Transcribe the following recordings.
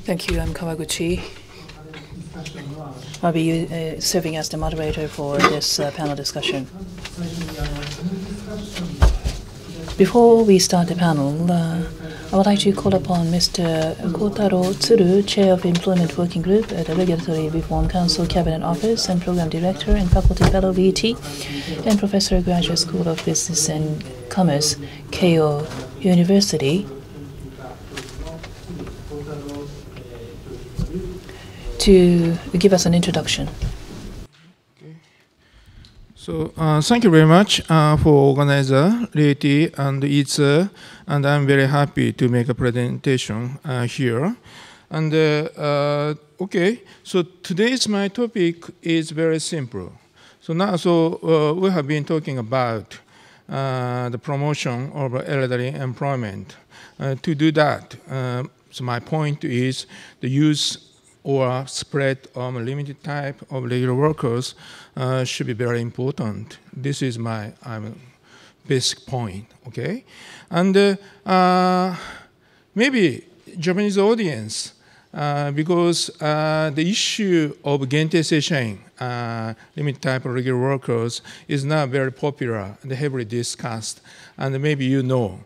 Thank you. I'm Kawaguchi. I'll be serving as the moderator for this panel discussion. Before we start the panel, I would like to call upon Mr. Kotaro TSURU, Chair of Employment Working Group at the Regulatory Reform Council Cabinet Office and Program Director and Faculty Fellow RIETI, and Professor, Graduate School of Business and Commerce, Keio University, to give us an introduction. So thank you very much for organizer, RIETI and IZA, and I'm very happy to make a presentation here. And okay, so today's my topic is very simple. So now, we have been talking about the promotion of elderly employment. To do that, so my point is the use or spread of a limited type of regular workers should be very important. This is my basic point, okay? And maybe Japanese audience, because the issue of Gente Seishain, limited type of regular workers, is now very popular and heavily discussed, and maybe you know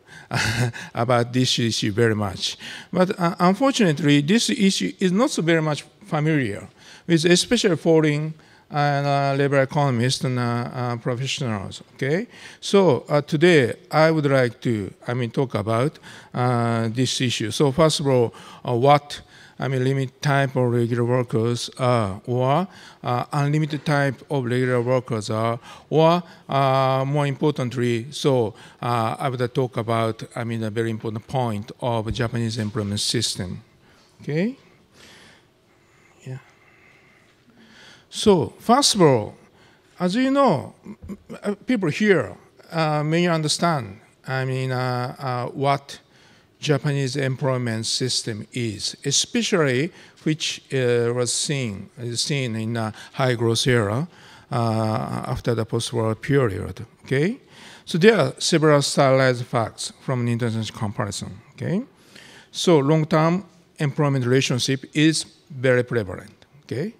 about this issue very much. But unfortunately, this issue is not so very much familiar with especially foreign labor economists and professionals, okay? So today, I would like to, talk about this issue. So first of all, what limited type of regular workers are, or unlimited type of regular workers are, or more importantly, so I would talk about, a very important point of Japanese employment system, okay? Yeah. So first of all, as you know, people here may understand, what Japanese employment system is, especially which was seen in the high growth era after the post-war period, okay? So there are several stylized facts from an international comparison, okay? So long-term employment relationship is very prevalent, okay?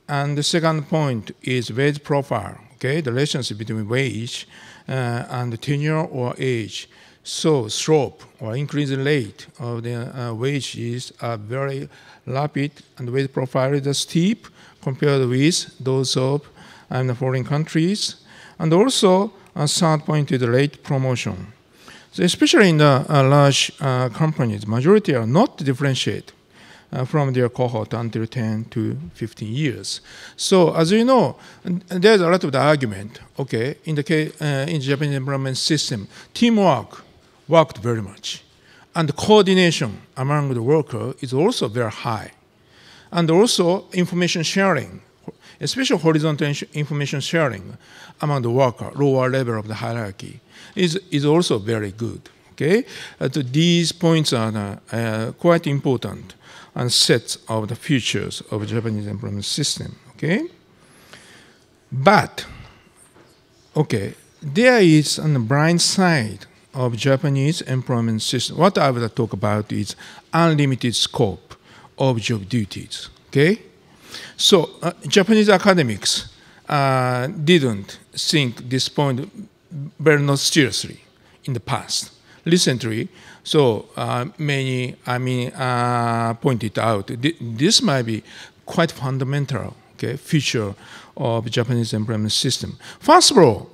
And the second point is wage profile, okay? The relationship between wage and tenure or age. So slope or increasing rate of the wages are very rapid, and the wage profile is steep compared with those of the foreign countries. And also, a third point is the rate promotion. So especially in the large companies, majority are not differentiate from their cohort until 10 to 15 years. So as you know, there's a lot of the argument, okay, in the Japanese employment system, teamwork worked very much. And the coordination among the workers is also very high. And also information sharing, especially horizontal information sharing among the worker, lower level of the hierarchy, is also very good, okay? So these points are quite important and sets of the futures of the Japanese employment system, okay? But, okay, there is on the blind side of Japanese employment system. What I will talk about is unlimited scope of job duties, okay? So Japanese academics didn't think this point very not seriously in the past. Recently, so many, pointed out, this might be quite fundamental, okay, feature of Japanese employment system. First of all,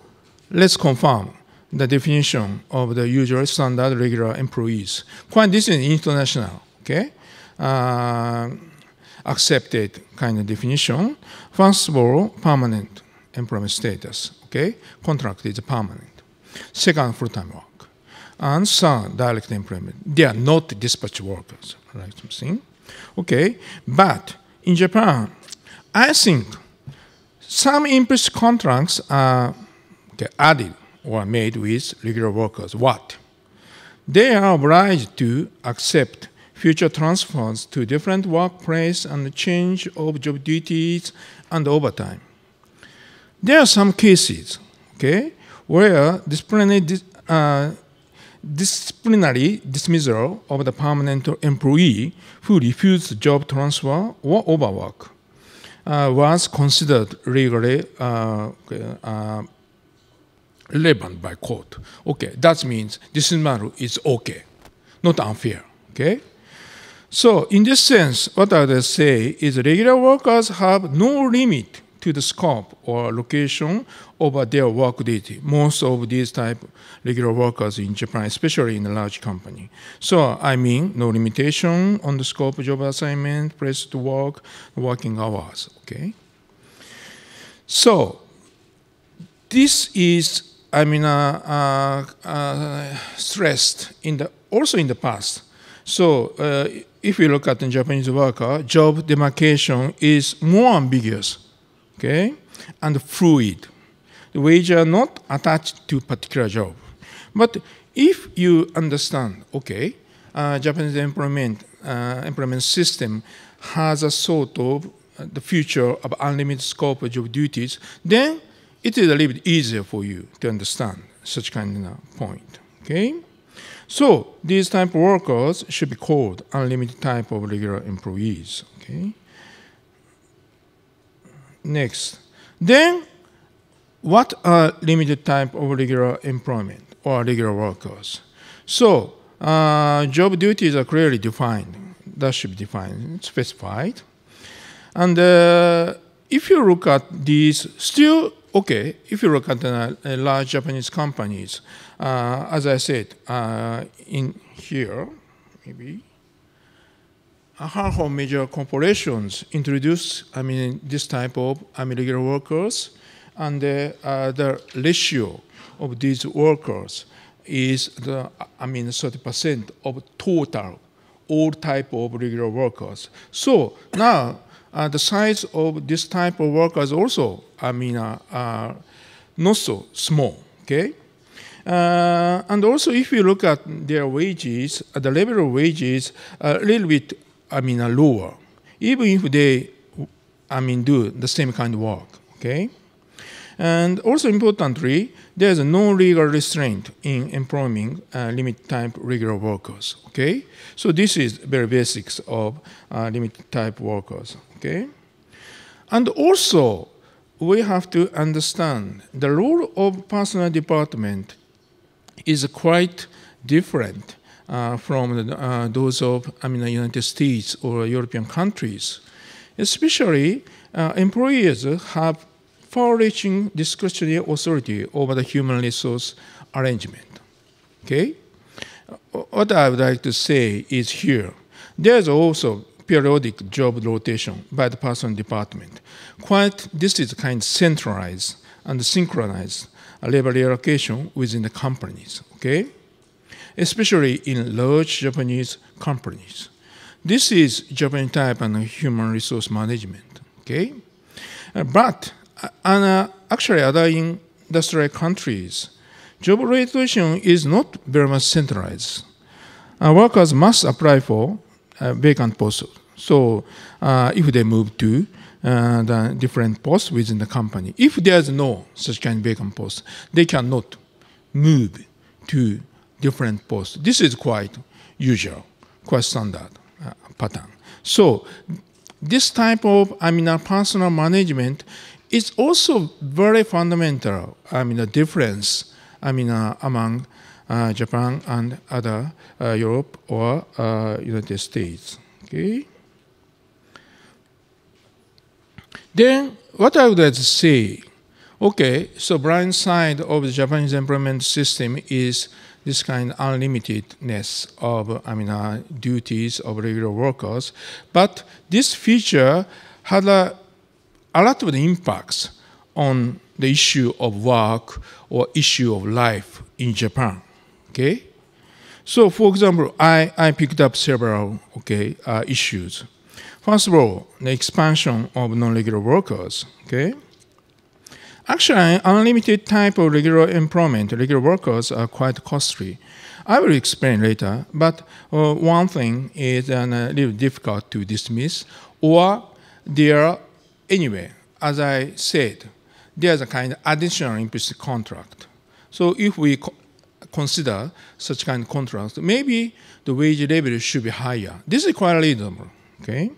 let's confirm the definition of the usual standard regular employees. Quite this is international, okay? Accepted kind of definition. First of all, permanent employment status, okay? Contract is permanent. Second, full-time work. And third, direct employment. They are not dispatch workers, right? Something. Okay, but in Japan, I think some implicit contracts are added or made with regular workers. What? They are obliged to accept future transfers to different workplace and the change of job duties and overtime. There are some cases, okay, where disciplinary disciplinary dismissal of the permanent employee who refused job transfer or overwork was considered legally relevant by court. Okay, that means dismissal is okay, not unfair. Okay. So in this sense, what I would say is regular workers have no limit to the scope or location of their work duty. Most of these type of regular workers in Japan, especially in a large company. So I mean, no limitation on the scope of job assignment, place to work, working hours. Okay. So this is, I mean, stressed also in the past. So if we look at the Japanese worker, job demarcation is more ambiguous, okay, and fluid. The wages are not attached to particular job. But if you understand, okay, Japanese employment system has a sort of the future of unlimited scope of job duties, then it is a little bit easier for you to understand such kind of point, okay? So these type of workers should be called unlimited type of regular employees. Okay. Next. Then what are limited type of regular employment or regular workers? So job duties are clearly defined. That should be defined, specified. And if you look at these, still okay, if you look at large Japanese companies, as I said, in here, maybe, half of major corporations introduce, I mean, this type of regular workers, and the ratio of these workers is 30% of total, all type of regular workers. So now, the size of this type of workers also, not so small, okay? And also, if you look at their wages, the level of wages a little bit, lower, even if they, do the same kind of work, okay? And also importantly, there's no legal restraint in employing limited type regular workers, okay? So this is very basics of limited type workers, okay? And also, we have to understand the role of personnel department is quite different from those of the United States or European countries. Especially, employers have far-reaching discretionary authority over the human resource arrangement. Okay? What I would like to say is here, there's also periodic job rotation by the personnel department. This is kind of centralized and synchronized labor reallocation within the companies, okay? Especially in large Japanese companies. This is Japanese type and human resource management, okay? But actually other industrial countries, job rotation is not very much centralized. Workers must apply for vacant posts. So if they move to the different posts within the company, if there's no such kind of vacant post, they cannot move to different posts. This is quite usual, quite standard pattern. So this type of personal management is also very fundamental. The difference among Japan and other Europe or United States. Okay. Then what I would like to say, okay, so blind side of the Japanese employment system is this kind of unlimitedness of duties of regular workers, but this feature had a lot of impacts on the issue of work or issue of life in Japan. Okay, so for example, I picked up several issues. First of all, the expansion of non-regular workers. Okay, actually, unlimited type of regular employment, regular workers are quite costly. I will explain later, but one thing is a little difficult to dismiss, or anyway, as I said, there's a kind of additional implicit contract. So if we consider such kind of contracts, maybe the wage level should be higher. This is quite reasonable, okay?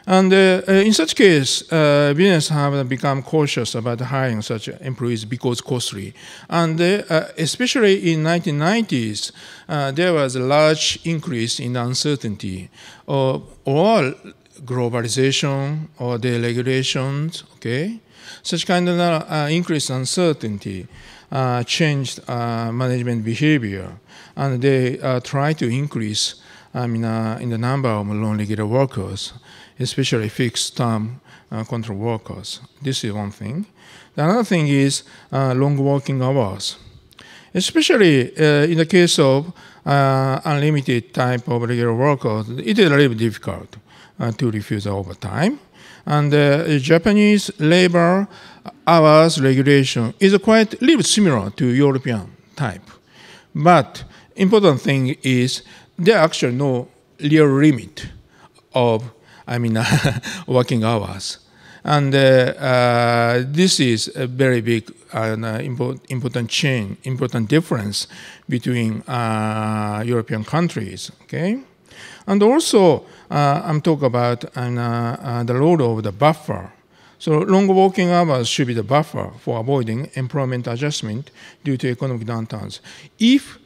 And in such case, business have become cautious about hiring such employees because costly. And especially in 1990s, there was a large increase in uncertainty or globalization or deregulations, okay? Such kind of increased uncertainty changed management behavior, and they try to increase in the number of non-regular workers, especially fixed-term contract workers. This is one thing. The other thing is long working hours. Especially in the case of unlimited type of regular workers, it is really difficult to refuse overtime. And Japanese labor hours regulation is quite a little similar to European type. But important thing is there are actually no real limit of working hours. And this is a very big important difference between European countries, okay? And also, I'm talking about the role of the buffer. So long working hours should be the buffer for avoiding employment adjustment due to economic downturns. If,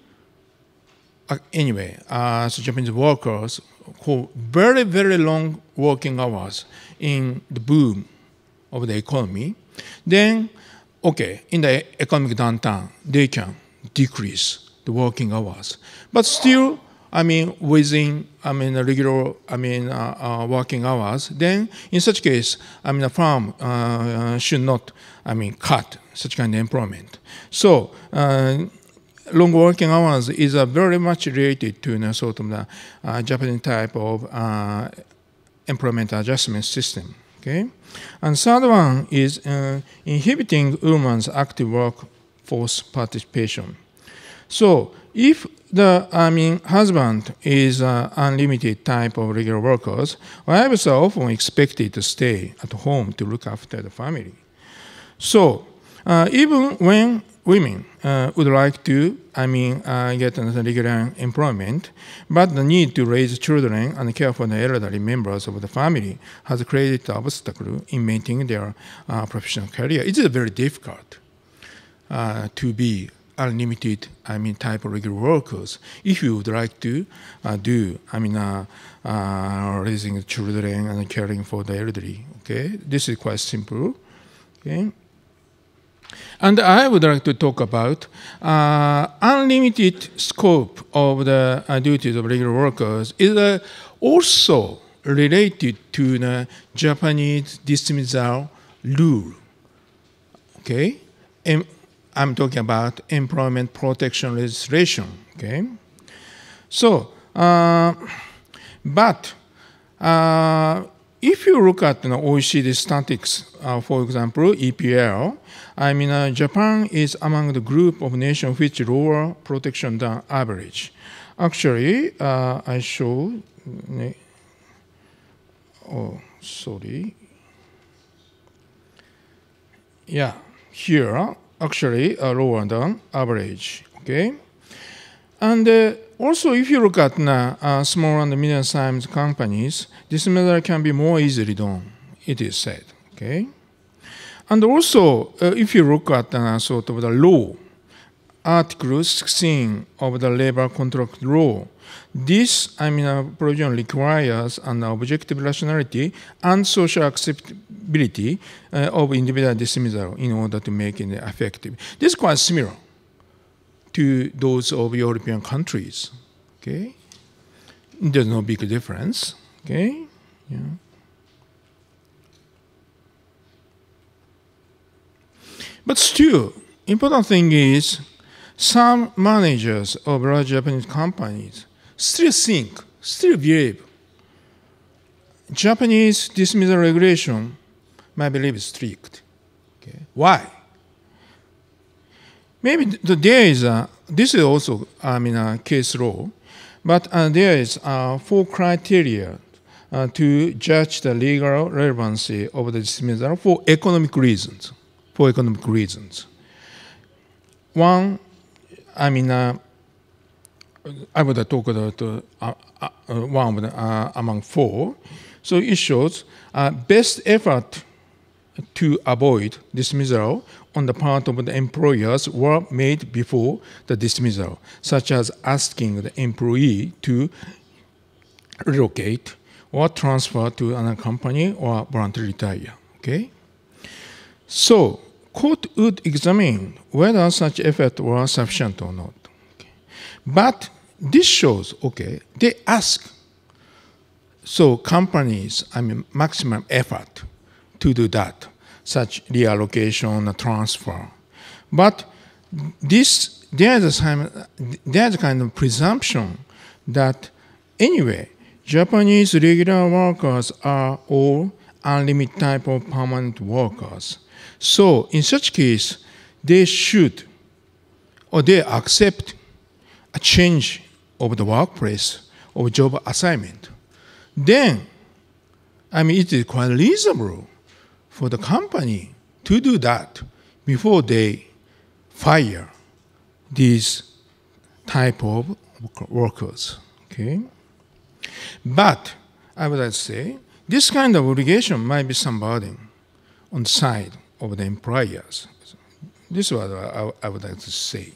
anyway, so Japanese workers who very, very long working hours in the boom of the economy, then, okay, in the economic downturn, they can decrease the working hours. But still, within, the regular, working hours, then in such case, the firm should not, cut such kind of employment. So, long working hours is very much related to sort of the Japanese type of employment adjustment system. Okay, and third one is inhibiting women's active workforce participation. So if the husband is unlimited type of regular workers, wives are often expected to stay at home to look after the family. So even when women would like to, get another regular employment, but the need to raise children and care for the elderly members of the family has created an obstacle in maintaining their professional career. It is very difficult to be unlimited, type of regular workers. If you would like to do, raising children and caring for the elderly. Okay, this is quite simple. Okay. And I would like to talk about unlimited scope of the duties of regular workers is also related to the Japanese dismissal rule. Okay, I'm talking about employment protection legislation. Okay, so but if you look at OECD statistics, for example, EPL, Japan is among the group of nations which lower protection than average. Actually, I show, oh, sorry. Yeah, here, actually, lower than average, okay? And also, if you look at small and medium-sized companies, this measure can be more easily done, it is said, okay? And also, if you look at sort of the law, Article 16 of the labor contract law, this, provision requires an objective rationality and social acceptability of individual dismissal in order to make it effective. This is quite similar to those of European countries, okay? There's no big difference, okay? Yeah. But still, important thing is some managers of large Japanese companies still think, still believe Japanese dismissal regulation might be strict. Okay. Why? Maybe there is this is also a case law, but there is 4 criteria to judge the legal relevancy of the dismissal for economic reasons. One, I mean, I would talk about one of the, among four. So it shows best effort to avoid dismissal on the part of the employers were made before the dismissal, such as asking the employee to relocate or transfer to another company or voluntarily retire. Okay? So, court would examine whether such effort was sufficient or not. Okay? But this shows, okay, they ask, so companies, I mean, maximum effort to do that, such reallocation, transfer. But this, there's a kind of presumption that anyway, Japanese regular workers are all unlimited type of permanent workers. So in such case, they should, or they accept a change of the workplace or job assignment. Then, I mean, it is quite reasonable for the company to do that before they fire these type of workers. Okay? But I would like to say, this kind of obligation might be some burden on the side of the employers. This is what I would like to say.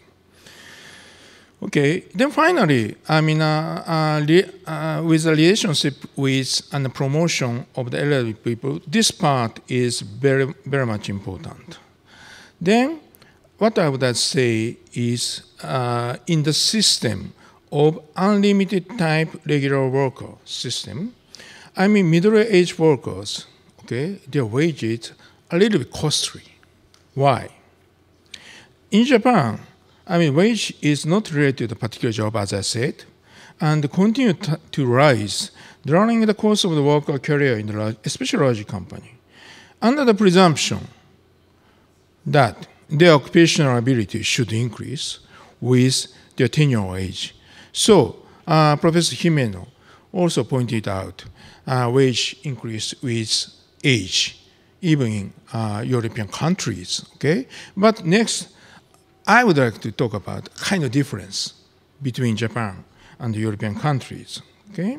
Okay, then finally, I mean, with the relationship with and the promotion of the elderly people, this part is very, very much important. Then, what I would like to say is, in the system of unlimited type regular worker system, I mean, middle-aged workers, okay, their wages are a little bit costly. Why? In Japan, I mean, wage is not related to a particular job, as I said, and continue to rise during the course of the worker career in the especially large company, under the presumption that their occupational ability should increase with their tenure age. So, Professor Himeno also pointed out wage increase with age, even in European countries, okay? But next, I would like to talk about kind of difference between Japan and the European countries, okay?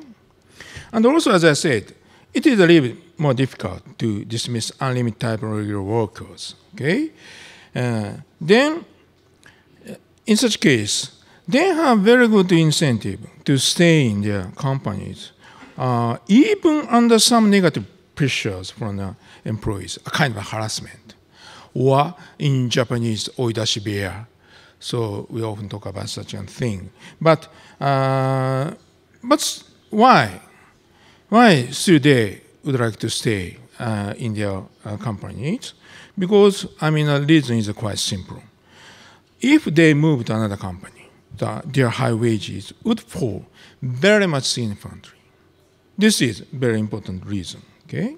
And also, as I said, it is a little bit more difficult to dismiss unlimited type of regular workers, okay? Then, in such case, they have very good incentive to stay in their companies, even under some negative pressures from the employees, a kind of a harassment. Or in Japanese, oidashi bear. So we often talk about such a thing. But why? Why still they would like to stay in their companies? Because, I mean, the reason is quite simple. If they move to another company, their high wages would fall very much significantly. This is a very important reason, okay?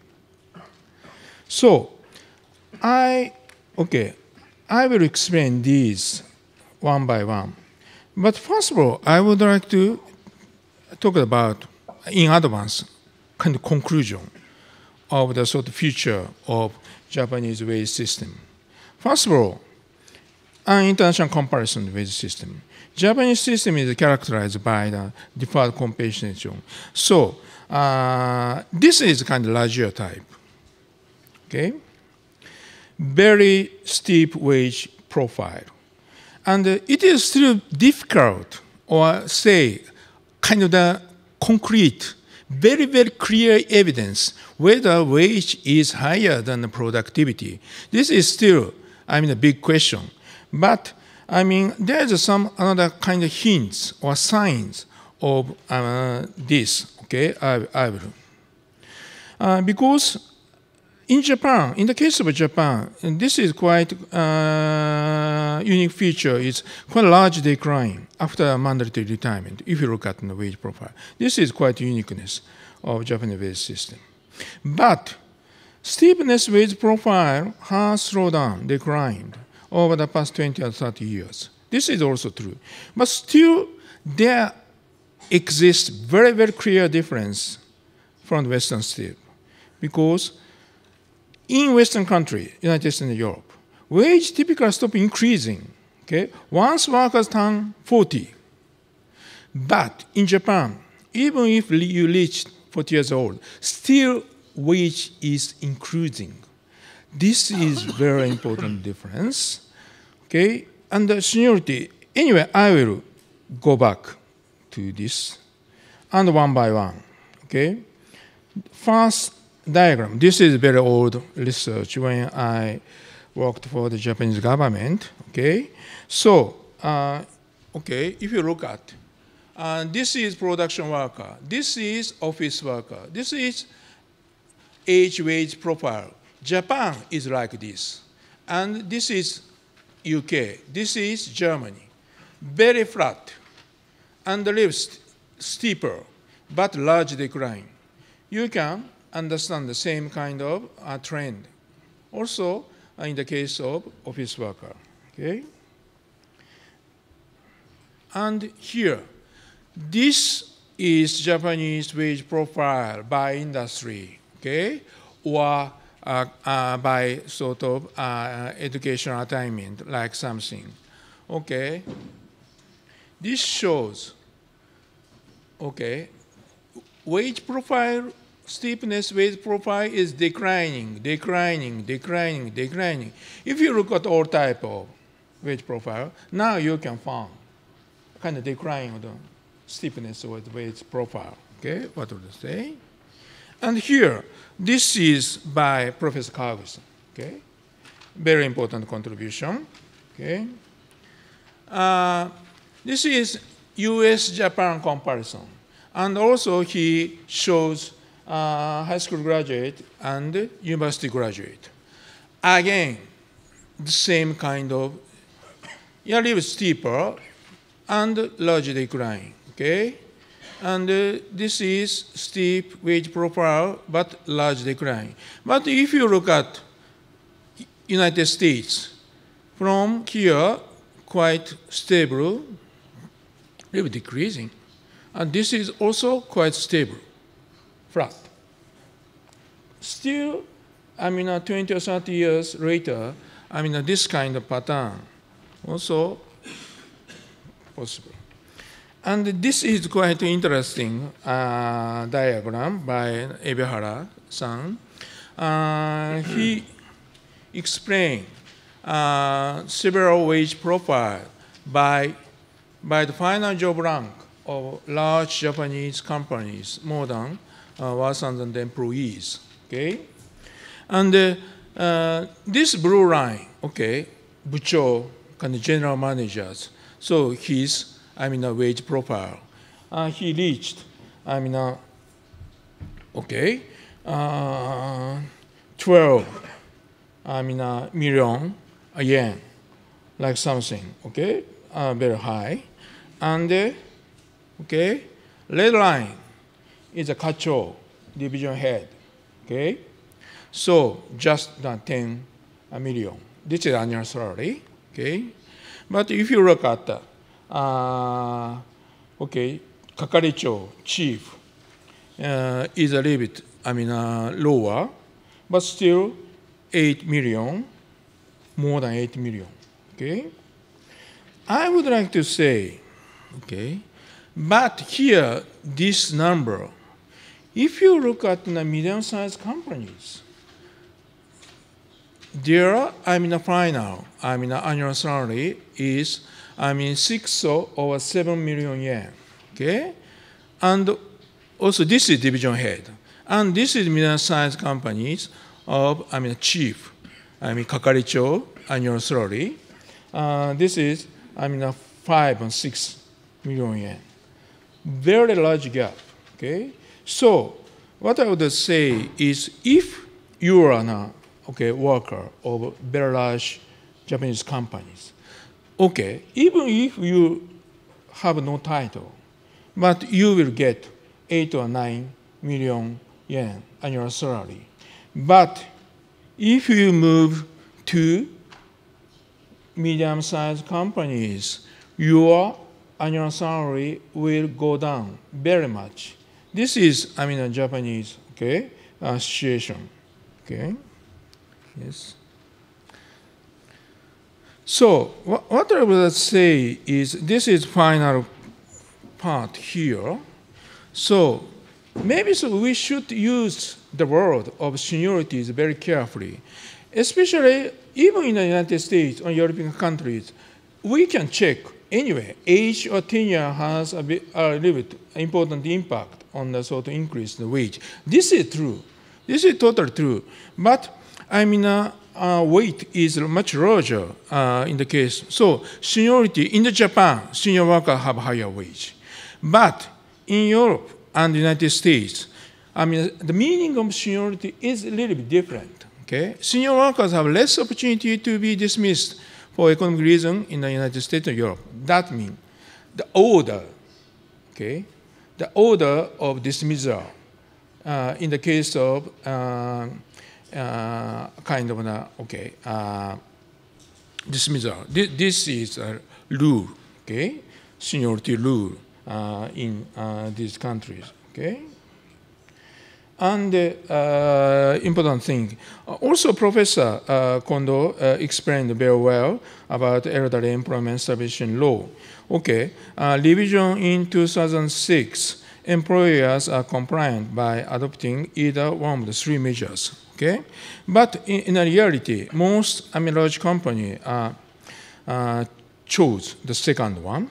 So, I will explain these one by one. But first of all, I would like to talk about, in advance, kind of conclusion of the sort of future of Japanese wage system. First of all, an international comparison wage system. Japanese system is characterized by the deferred compensation. So, this is kind of larger type, okay? Very steep wage profile. And it is still difficult, or say, kind of the concrete, very, very clear evidence whether wage is higher than the productivity. This is still, I mean, a big question. But, I mean, there's some another kind of hints or signs of this, okay? I will. Because in Japan, in the case of Japan, and this is quite unique feature, is quite a large decline after mandatory retirement, if you look at the wage profile. This is quite uniqueness of Japanese wage system. But steepness wage profile has slowed down, declined over the past 20 or 30 years. This is also true. But still, there exists very, very clear difference from the Western system. Because in Western countries, United States and Europe, wage typically stop increasing, Okay, once workers turn 40, but in Japan, even if you reach 40 years old, still wage is increasing. This is very important difference. Okay, and the seniority. Anyway, I will go back to this, and one by one. Okay, first diagram. This is very old research when I worked for the Japanese government. Okay, so okay, if you look at this is production worker, this is office worker, this is age wage profile. Japan is like this, and this is UK, this is Germany. Very flat, and the lift steeper, but large decline. You can understand the same kind of trend. Also, in the case of office worker, okay? And here, this is Japanese wage profile by industry, okay? Or by sort of educational attainment, like something, okay? This shows, okay, wage profile, steepness wage profile is declining, declining, declining, declining. If you look at all type of wage profile, now you can find kind of decline of the steepness of the wage profile. Okay, what would I say? And here, this is by Professor Kawaguchi. Okay, very important contribution. Okay, this is U.S.-Japan comparison, and also he shows high school graduate and university graduate. Again, the same kind of, a little steeper and large decline, okay? And this is steep wage profile, but large decline. But if you look at United States, from here, quite stable, a little decreasing. And this is also quite stable, flat. Still, 20 or 30 years later, this kind of pattern also possible. And this is quite interesting diagram by Ebihara-san. He explained several wage profile by the final job rank of large Japanese companies, more than 1,000 employees. Okay, and this blue line, okay, bucho, kind of general managers. So his, wage profile. He reached, okay, 12, million yen, like something, okay, very high. And, okay, red line is a kacho, division head, okay? So just 10 million. This is annual salary, okay? But if you look at okay, Kakaricho, chief, is a little bit, lower, but still 8 million, more than 8 million, okay? I would like to say, okay, but here, this number, if you look at the medium-sized companies, their, final, annual salary is, 6 or 7 million yen, okay? And also this is division head. And this is medium-sized companies of, chief, Kakaricho, annual salary. This is, 5 and 6 million yen. Very large gap, okay? So what I would say is if you are an worker of very large Japanese companies, okay, even if you have no title, but you will get 8 or 9 million yen annual salary. But if you move to medium-sized companies, your annual salary will go down very much. This is, a Japanese, okay, situation, okay? Yes. So what I would say is, this is final part here. So maybe we should use the word of seniorities very carefully, especially even in the United States or European countries. We can check anyway. Age or tenure has a little bit important impact on the sort of increase in the wage. This is true. This is totally true. But I mean, weight is much larger in the case. So seniority in Japan, senior workers have higher wage. But in Europe and the United States, I mean, the meaning of seniority is a little bit different. Okay? Senior workers have less opportunity to be dismissed for economic reasons in the United States or Europe. That means the order, okay, the order of dismissal in the case of kind of dismissal. This is a rule, okay, seniority rule in these countries, okay. And important thing, also Professor Kondo explained very well about elderly employment establishment law. Okay, revision in 2006, employers are compliant by adopting either one of the three measures. Okay, but in reality, most large companies chose the second one,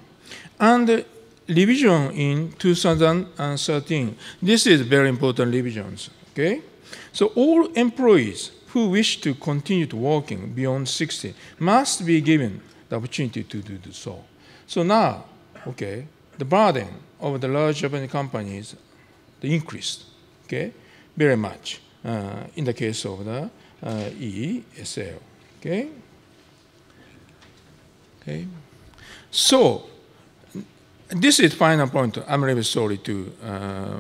and revision in 2013. This is very important revisions. Okay, so all employees who wish to continue to working beyond 60 must be given the opportunity to do so. So now, okay, the burden of the large Japanese companies, the increased, okay, very much in the case of the ESL. Okay. Okay. So this is final point. I'm really sorry to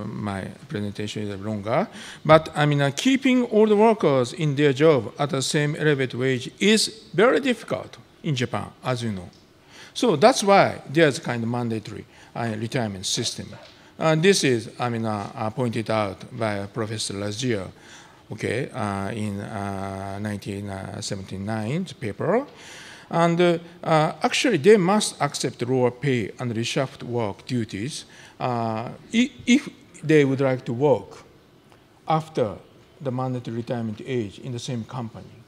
my presentation is longer, but I mean keeping all the workers in their job at the same elevated wage is very difficult in Japan, as you know. So that's why there's kind of mandatory retirement system. This is, I mean, pointed out by Professor Lazier, okay, in 1979 paper. And actually, they must accept lower pay and reshuffled work duties if they would like to work after the mandatory retirement age in the same company.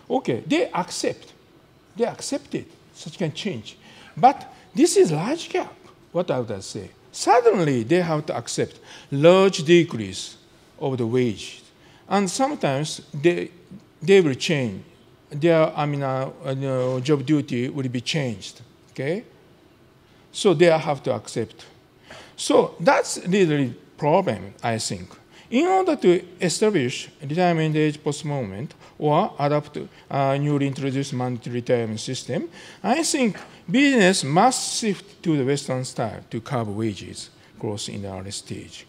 Okay, they accept. They accept it. Such can change. But this is large gap, what I would say. Suddenly, they have to accept large decrease of the wage. And sometimes they will change. Their job duty will be changed, okay? So they have to accept. So that's really problem, I think. In order to establish retirement age postponement or adopt a newly introduced mandatory retirement system, I think business must shift to the Western style to curb wages growth in the early stage.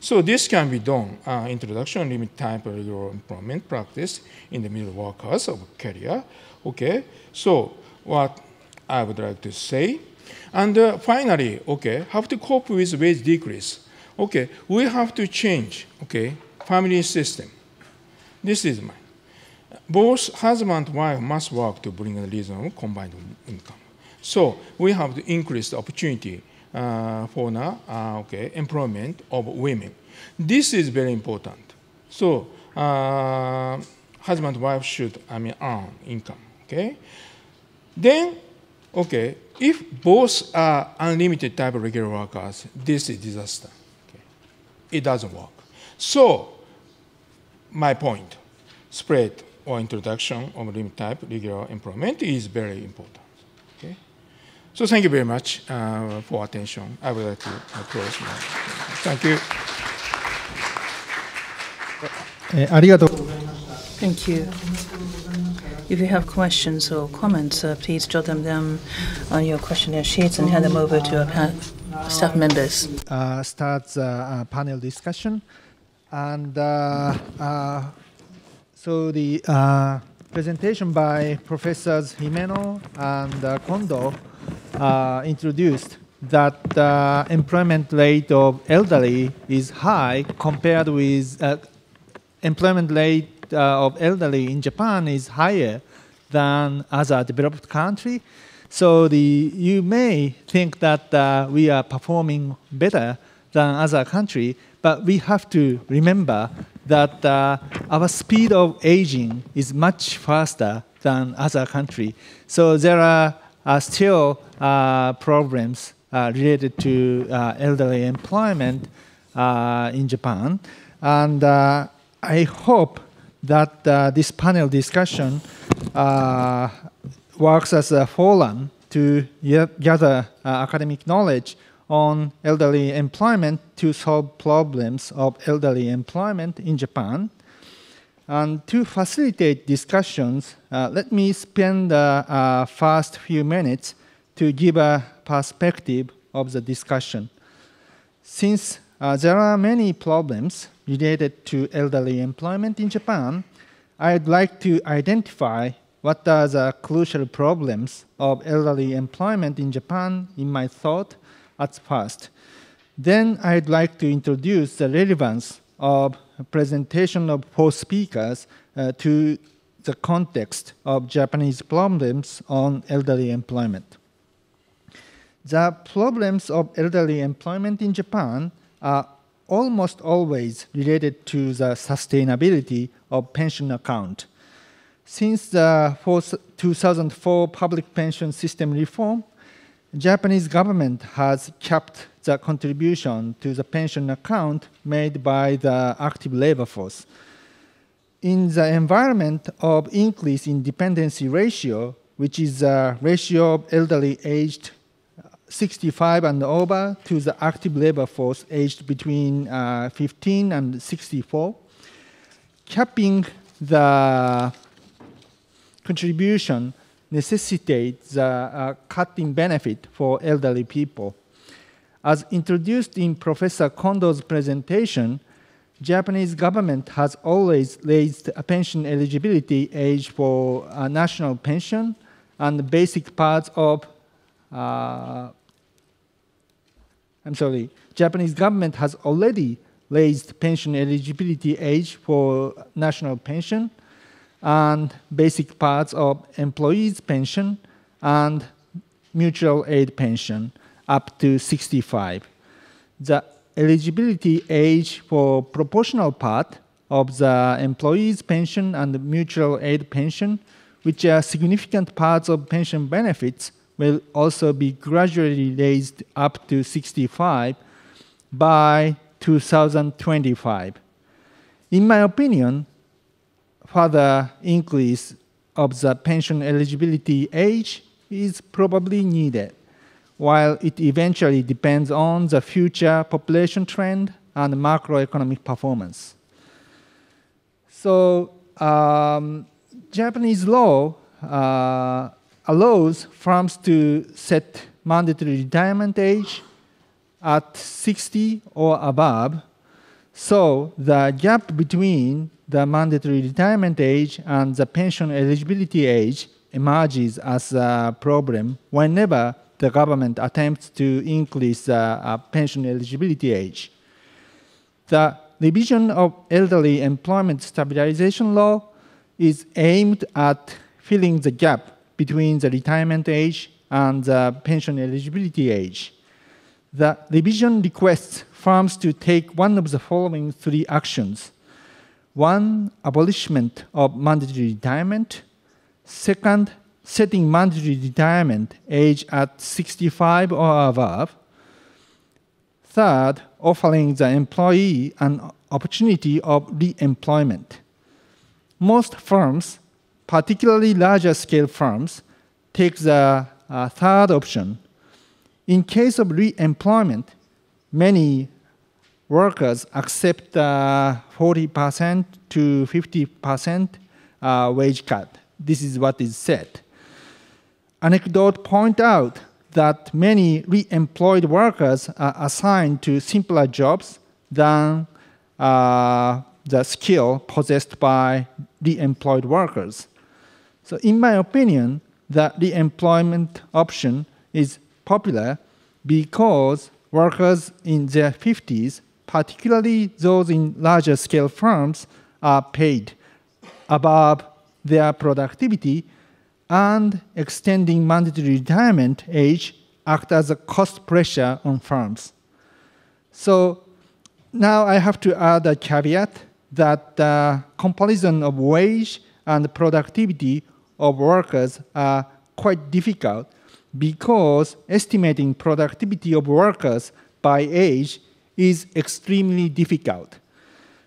So this can be done, introduction limit type of regular employment practice in the middle workers of career. Okay, so what I would like to say. And finally, okay, how to cope with wage decrease. Okay, we have to change, okay, family system. This is mine. Both husband and wife must work to bring a reasonable combined income. So we have to increase the opportunity for employment of women. This is very important. So husband and wife should earn income. Okay. Then, okay, if both are unlimited type of regular workers, this is disaster. Okay. It doesn't work. So my point, spread or introduction of limited type regular employment is very important. Okay. So thank you very much for attention. I would like to close my. Thank you. Thank you. If you have questions or comments, please jot them down on your questionnaire sheets and hand them over to our staff members. Starts a panel discussion, and so the presentation by Professors Himeno and Kondo introduced that the employment rate of elderly is high compared with employment rate of elderly in Japan is higher than other developed country. So you may think that we are performing better than other country, but we have to remember that our speed of aging is much faster than other country. So there are still problems related to elderly employment in Japan. And I hope that this panel discussion works as a forum to gather academic knowledge on elderly employment to solve problems of elderly employment in Japan. And to facilitate discussions, let me spend the first few minutes to give a perspective of the discussion. Since there are many problems related to elderly employment in Japan, I'd like to identify what are the crucial problems of elderly employment in Japan in my thought at first. Then I'd like to introduce the relevance of a presentation of 4 speakers to the context of Japanese problems on elderly employment. The problems of elderly employment in Japan are almost always related to the sustainability of pension account. Since the 2004 public pension system reform, Japanese government has capped the contribution to the pension account made by the active labor force. In the environment of increase in dependency ratio, which is the ratio of elderly aged 65 and over to the active labor force aged between 15 and 64, capping the contribution necessitates a cutting benefit for elderly people. As introduced in Professor Kondo's presentation, Japanese government has always raised a pension eligibility age for a national pension and the basic parts of Japanese government has already raised pension eligibility age for national pension and basic parts of employees' pension and mutual aid pension up to 65. The eligibility age for proportional part of the employees' pension and the mutual aid pension, which are significant parts of pension benefits, will also be gradually raised up to 65 by 2025. In my opinion, further increase of the pension eligibility age is probably needed, while it eventually depends on the future population trend and macroeconomic performance. So Japanese law allows firms to set mandatory retirement age at 60 or above, so the gap between the mandatory retirement age and the pension eligibility age emerges as a problem whenever the government attempts to increase the pension eligibility age. The revision of elderly employment stabilization law is aimed at filling the gap between the retirement age and the pension eligibility age. The revision requests firms to take one of the following 3 actions. 1, abolishment of mandatory retirement. 2nd, setting mandatory retirement age at 65 or above. 3rd, offering the employee an opportunity of re-employment. Most firms, particularly larger scale firms, take the 3rd option. In case of re-employment, many workers accept 40% to 50% wage cut. This is what is said. Anecdote point out that many re-employed workers are assigned to simpler jobs than the skill possessed by re-employed workers. So in my opinion, the re-employment option is popular because workers in their 50s, particularly those in larger scale firms, are paid above their productivity and extending mandatory retirement age act as a cost pressure on firms. So now I have to add a caveat that the comparison of wage and productivity of workers are quite difficult because estimating productivity of workers by age is extremely difficult.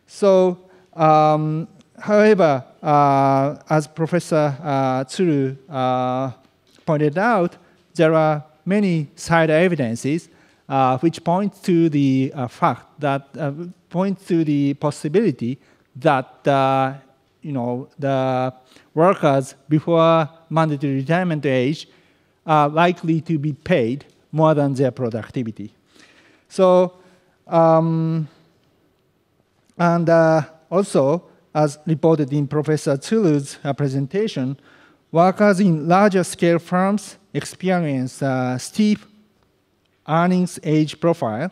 So, however, as Professor Tsuru pointed out, there are many side evidences which point to the fact that point to the possibility that the workers before mandatory retirement age are likely to be paid more than their productivity. So, and also, as reported in Professor Tsuru's presentation, workers in larger scale firms experience a steep earnings age profile,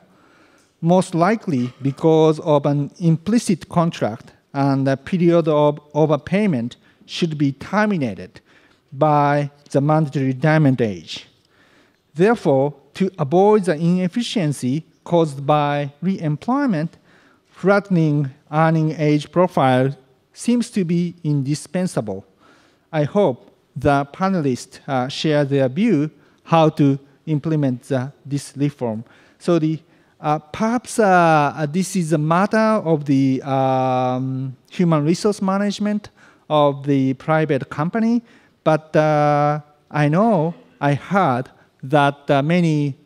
most likely because of an implicit contract and the period of overpayment should be terminated by the mandatory retirement age. Therefore, to avoid the inefficiency caused by re-employment, flattening earning age profile seems to be indispensable. I hope the panelists share their view how to implement this reform. So perhaps this is a matter of the human resource management of the private company, but I know I heard that many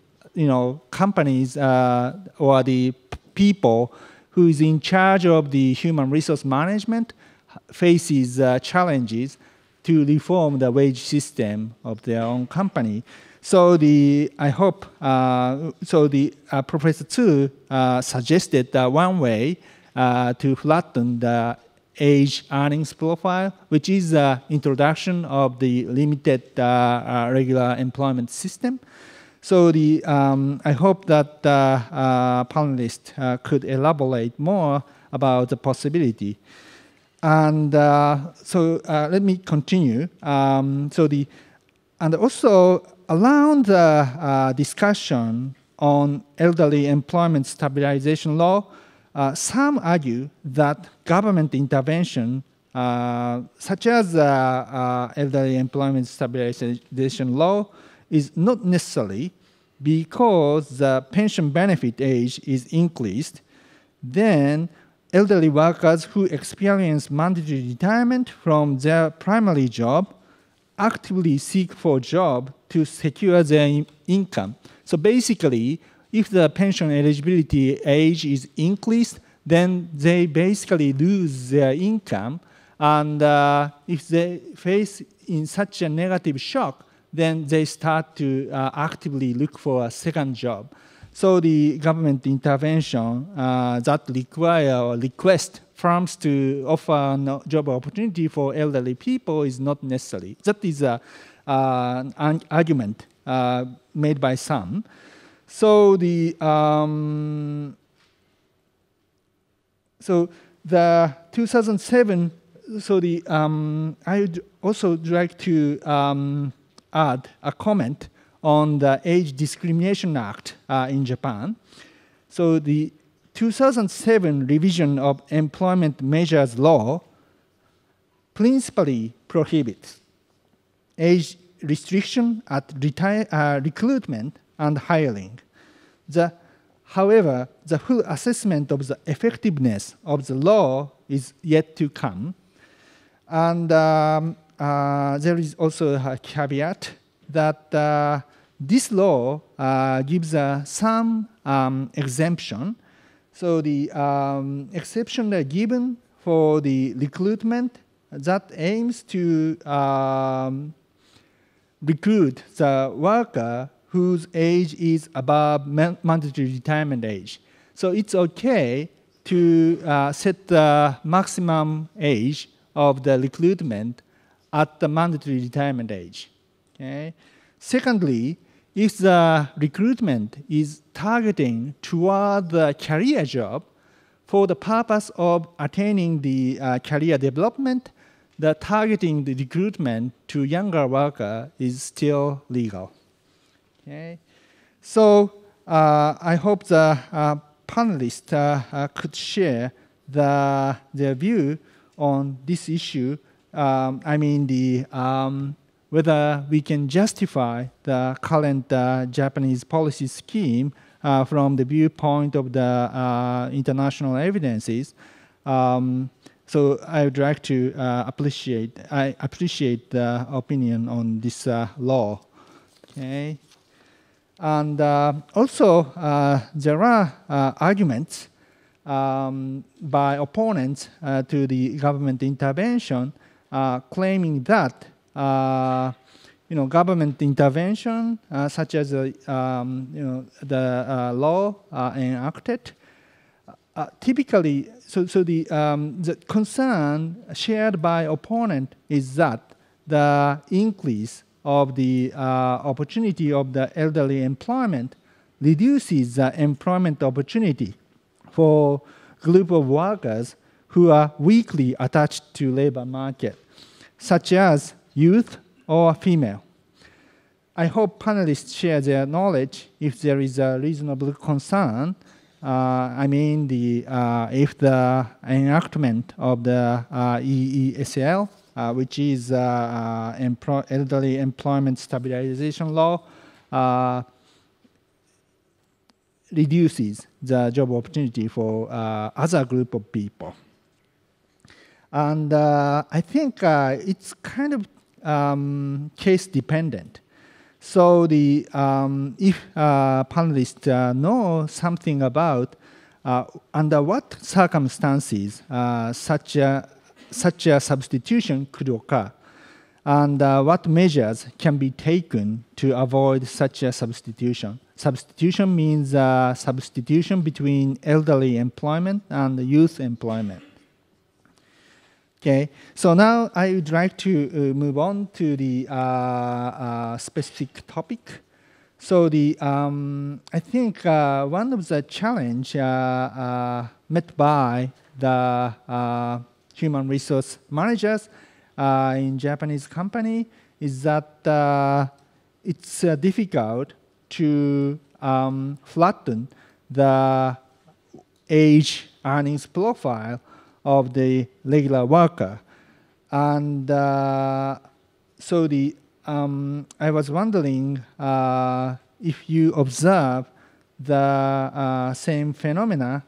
companies or the people who is in charge of the human resource management faces challenges to reform the wage system of their own company. So I hope, Professor Tsu suggested one way to flatten the age earnings profile, which is the introduction of the limited regular employment system. So I hope that panelists could elaborate more about the possibility. And let me continue. And also around the discussion on elderly employment stabilization law, some argue that government intervention, such as elderly employment stabilization law, is not necessary because the pension benefit age is increased. Then elderly workers who experience mandatory retirement from their primary job actively seek for a job to secure their income. So basically, if the pension eligibility age is increased, then they basically lose their income. And if they face in such a negative shock, then they start to actively look for a second job. So the government intervention that require or request firms to offer a job opportunity for elderly people is not necessary. That is an argument made by some. So the 2007. So I would also like to add a comment on the Age Discrimination Act in Japan. So the 2007 revision of employment measures law principally prohibits age restriction at recruitment and hiring. However, the full assessment of the effectiveness of the law is yet to come. And there is also a caveat that this law gives some exemption. So the exception are given for the recruitment that aims to recruit the worker whose age is above mandatory retirement age. So it's okay to set the maximum age of the recruitment at the mandatory retirement age. Okay? Secondly, if the recruitment is targeting toward the career job for the purpose of attaining the career development, the targeting the recruitment to younger worker is still legal. Okay, so I hope the panelists could share their view on this issue. I mean, whether we can justify the current Japanese policy scheme from the viewpoint of the international evidences. So I would like to appreciate the opinion on this law. Okay, and also there are arguments by opponents to the government intervention, claiming that government intervention, such as the law enacted, typically, the concern shared by opponent is that the increase of the opportunity of the elderly employment reduces the employment opportunity for group of workers who are weakly attached to labor market, such as youth or female. I hope panelists share their knowledge if there is a reasonable concern. I mean, if the enactment of the EESL, which is Elderly Employment Stabilization Law, reduces the job opportunity for other group of people. And I think it's kind of case dependent. So if panelists know something about under what circumstances such a substitution could occur, and what measures can be taken to avoid such a substitution. Substitution means substitution between elderly employment and youth employment. Okay, so now I would like to move on to the specific topic. So I think one of the challenge met by the human resource managers in Japanese company is that it's difficult to flatten the age earnings profile of the regular worker. And so I was wondering if you observe the same phenomena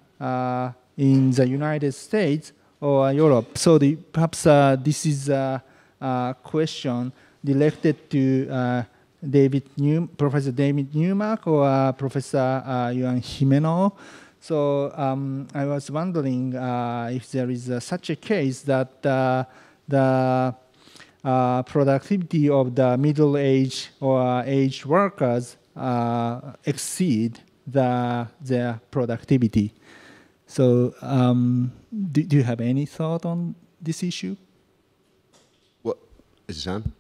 in the United States or Europe. So perhaps this is a question directed to Professor David Newmark or Professor Yuan Himeno. So I was wondering if there is such a case that the productivity of the middle-aged or aged workers exceed their productivity. So do you have any thought on this issue? Well, is this on?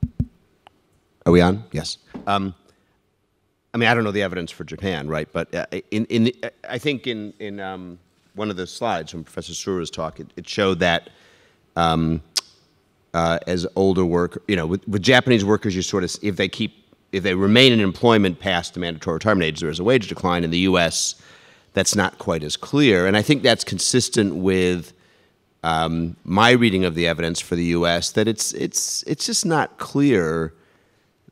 Are we on? Yes. I mean, I don't know the evidence for Japan, right? But I think in one of the slides from Professor TSURU's talk, it showed that as older work, with Japanese workers, you sort of, if they remain in employment past the mandatory retirement age, there is a wage decline. In the U.S., that's not quite as clear, and I think that's consistent with my reading of the evidence for the U.S. that it's just not clear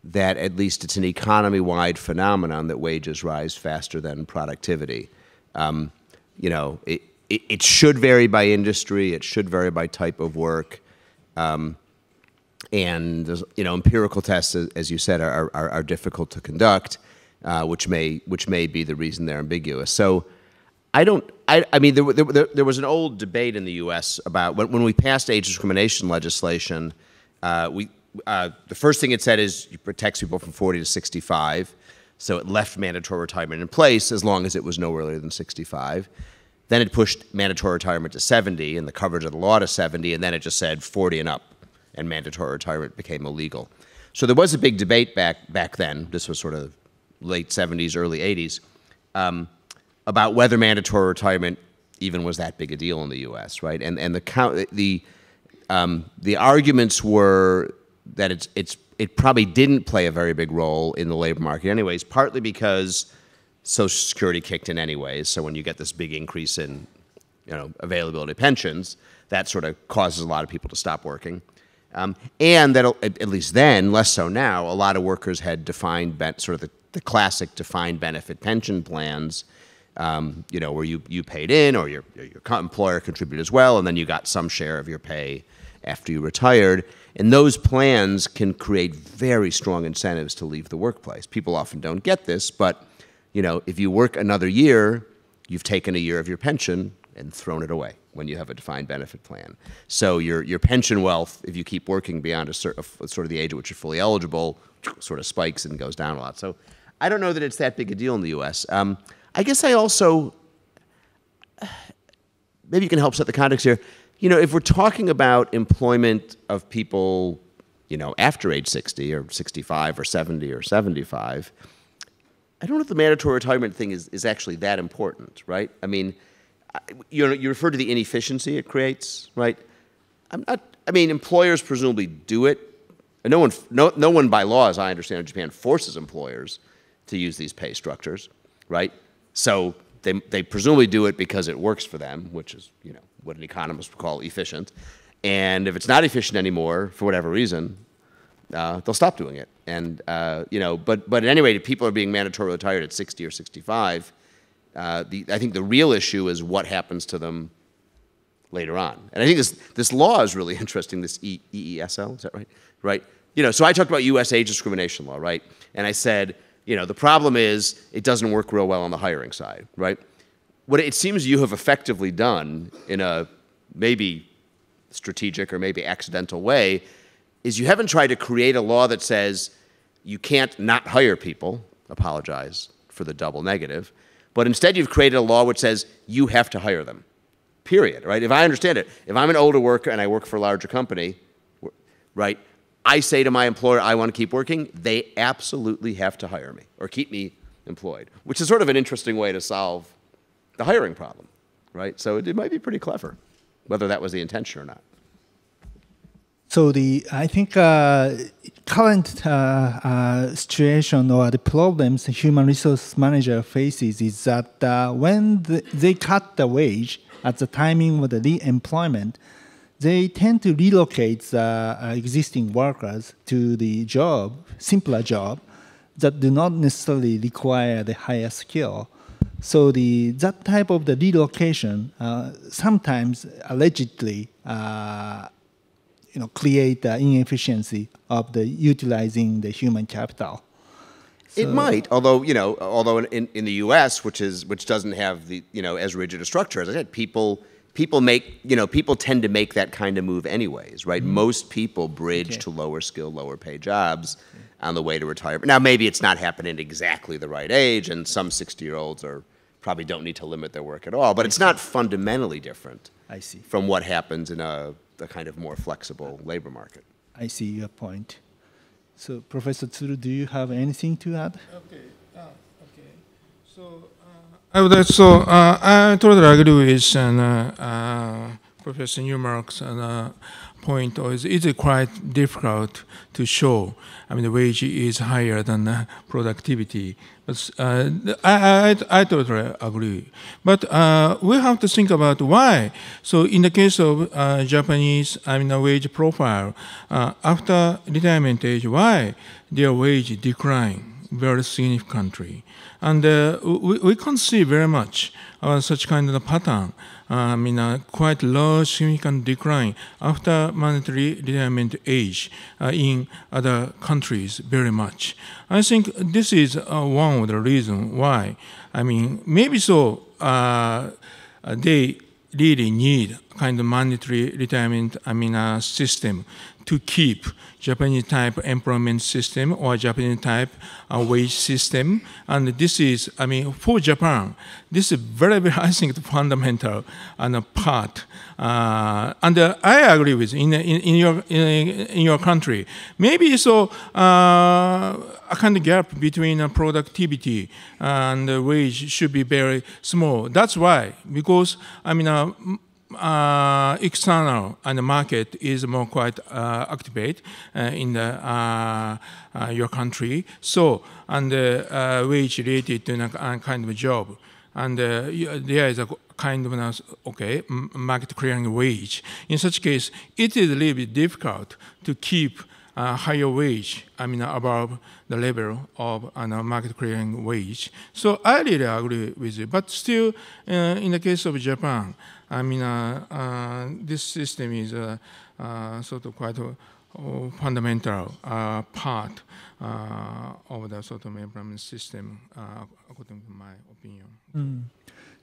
that at least it's an economy-wide phenomenon that wages rise faster than productivity. It should vary by industry. It should vary by type of work. And empirical tests, as you said, are difficult to conduct, which may be the reason they're ambiguous. So I mean, there was an old debate in the U.S. about when we passed age discrimination legislation. The first thing it said is it protects people from 40 to 65. So it left mandatory retirement in place as long as it was no earlier than 65. Then it pushed mandatory retirement to 70 and the coverage of the law to 70, and then it just said 40 and up, and mandatory retirement became illegal. So there was a big debate back then, this was sort of late 70s, early 80s, about whether mandatory retirement even was that big a deal in the U.S., right? And the arguments were that it probably didn't play a very big role in the labor market anyways, partly because Social Security kicked in anyways. So when you get this big increase in, availability of pensions, that sort of causes a lot of people to stop working. And that, at least then, less so now, a lot of workers had defined, sort of the classic defined benefit pension plans, where you paid in or your employer contributed as well, and then you got some share of your pay after you retired. And those plans can create very strong incentives to leave the workplace. People often don't get this, but if you work another year, you've taken a year of your pension and thrown it away when you have a defined benefit plan. So your pension wealth, if you keep working beyond sort of the age at which you're fully eligible, sort of spikes and goes down a lot. So I don't know that it's that big a deal in the U.S. I guess I also, maybe you can help set the context here. If we're talking about employment of people, after age 60 or 65 or 70 or 75, I don't know if the mandatory retirement thing is actually that important, right? I mean, you refer to the inefficiency it creates, right? Employers presumably do it. And no one by law, as I understand in Japan, forces employers to use these pay structures, right? So they presumably do it because it works for them, which is, what an economist would call efficient. And if it's not efficient anymore, for whatever reason, they'll stop doing it. And, but at any rate, if people are being mandatorily retired at 60 or 65, I think the real issue is what happens to them later on. And I think this law is really interesting, this EESL, is that right? Right. So I talked about U.S. age discrimination law, right? And I said, the problem is it doesn't work real well on the hiring side, right? What it seems you have effectively done in a maybe strategic or maybe accidental way is you haven't tried to create a law that says you can't not hire people, apologize for the double negative, but instead you've created a law which says you have to hire them, period, right? If I understand it, if I'm an older worker and I work for a larger company, right, I say to my employer, I want to keep working, they absolutely have to hire me or keep me employed, which is sort of an interesting way to solve the hiring problem, right? So it might be pretty clever, whether that was the intention or not. So I think current situation or the problems the human resource manager faces is that when they cut the wage at the timing of the re-employment, they tend to relocate the existing workers to the simpler job that do not necessarily require the higher skill. So that type of the relocation sometimes allegedly create the inefficiency of the utilizing the human capital. So it might, although in the U.S., which doesn't have the as rigid a structure, as I said, people tend to make that kind of move anyways, right? Mm-hmm. Most people bridge to lower skill, lower pay jobs on the way to retirement. Now, maybe it's not happening at exactly the right age, and some 60-year-olds probably don't need to limit their work at all, but it's not fundamentally different from what happens in a kind of more flexible labor market. I see your point. So, Professor Tsuru, do you have anything to add? Okay. So I totally agree with Professor Newmark's point. It's quite difficult to show. The wage is higher than productivity. But I totally agree. But we have to think about why. So in the case of Japanese, wage profile, after retirement age, why their wage decline very significantly. And we can see very much such kind of pattern. Quite low, significant decline after mandatory retirement age in other countries very much. I think this is one of the reasons why. Maybe so they really need kind of mandatory retirement system to keep Japanese type employment system or Japanese type wage system. And this is, for Japan, this is very, very, I think, the fundamental part. And I agree with in your country. Maybe so a kind of gap between productivity and wage should be very small. That's why, because external and the market is more quite activate in the your country. So and wage related to a kind of job, and there is a kind of market clearing wage. In such case, it is a little bit difficult to keep higher wage, above the level of market clearing wage. So I really agree with you. But still, in the case of Japan, this system is sort of quite a fundamental part of the sort of employment system, according to my opinion.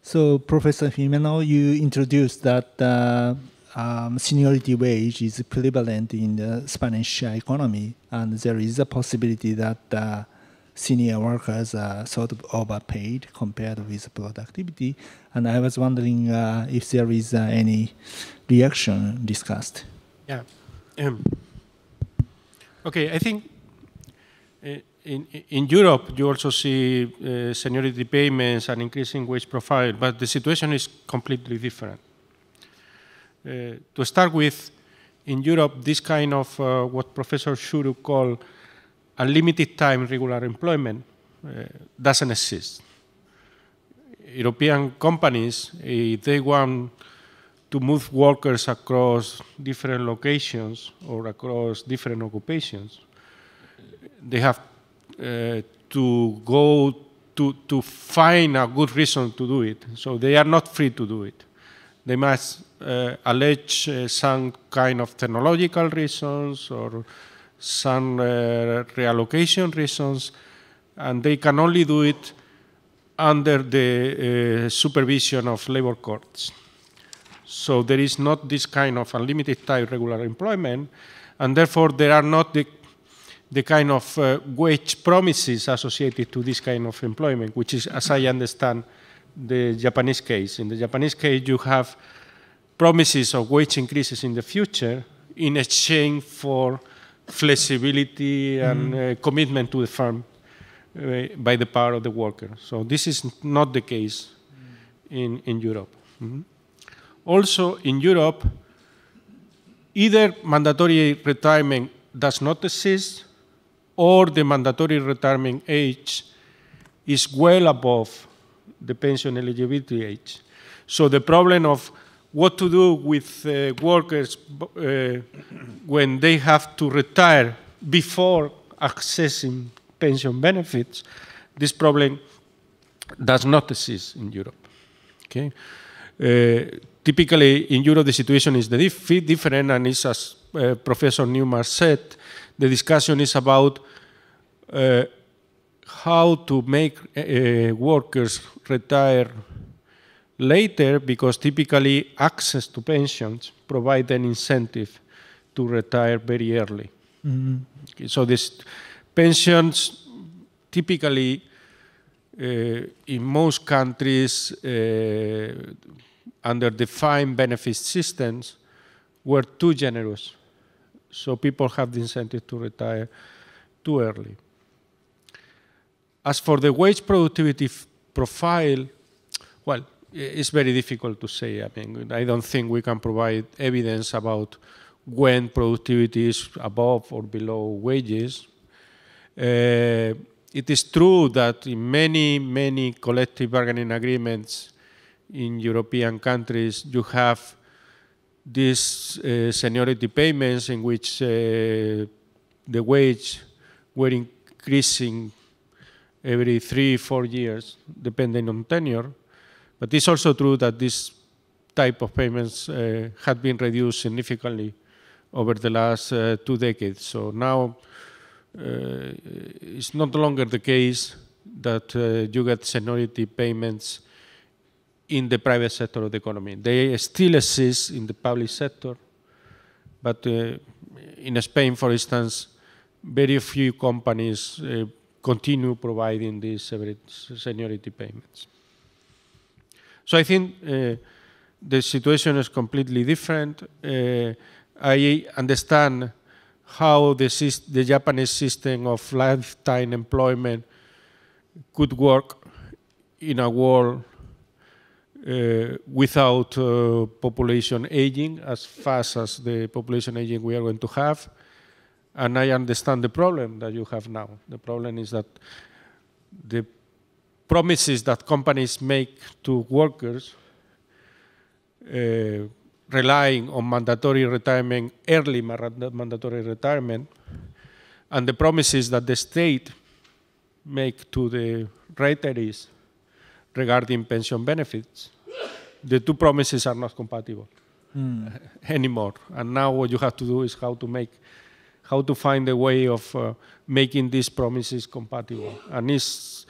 So, Professor Himeno, you introduced that seniority wage is prevalent in the Spanish economy, and there is a possibility that senior workers are sort of overpaid compared with productivity. And I was wondering if there is any reaction discussed. Yeah. Okay, I think in Europe you also see seniority payments and increasing wage profile, but the situation is completely different. To start with, in Europe, this kind of what Professor TSURU called unlimited time regular employment doesn't exist. European companies, if they want to move workers across different locations or across different occupations, they have to go to find a good reason to do it. So they are not free to do it. They must allege some kind of technological reasons or some reallocation reasons, and they can only do it under the supervision of labor courts. So there is not this kind of unlimited time regular employment, and therefore there are not the kind of wage promises associated to this kind of employment, which is, as I understand, the Japanese case. In the Japanese case, you have promises of wage increases in the future in exchange for flexibility and commitment to the firm by the part of the worker. So this is not the case in Europe. Also, in Europe, either mandatory retirement does not exist or the mandatory retirement age is well above the pension eligibility age. So the problem of what to do with workers when they have to retire before accessing pension benefits, this problem does not exist in Europe. Okay? Typically, in Europe, the situation is different, and is, as Professor Newman said, the discussion is about how to make workers retire later, because typically access to pensions provide an incentive to retire very early. Okay, so this pensions typically in most countries under defined benefit systems were too generous. So people have the incentive to retire too early. As for the wage productivity profile, well, it's very difficult to say. I mean, I don't think we can provide evidence about when productivity is above or below wages. It is true that in many collective bargaining agreements in European countries, you have these seniority payments in which the wage were increasing every 3-4 years, depending on tenure. But it's also true that this type of payments had been reduced significantly over the last 2 decades. So now it's not longer the case that you get seniority payments in the private sector of the economy. They still exist in the public sector, but in Spain, for instance, very few companies continue providing these seniority payments. So I think the situation is completely different. I understand how the Japanese system of lifetime employment could work in a world without population aging as fast as the population aging we are going to have. And I understand the problem that you have now. The problem is that the promises that companies make to workers relying on mandatory retirement, early mandatory retirement, and the promises that the state make to the retirees regarding pension benefits, the two promises are not compatible anymore. And now what you have to do is how to find a way of making these promises compatible. And it's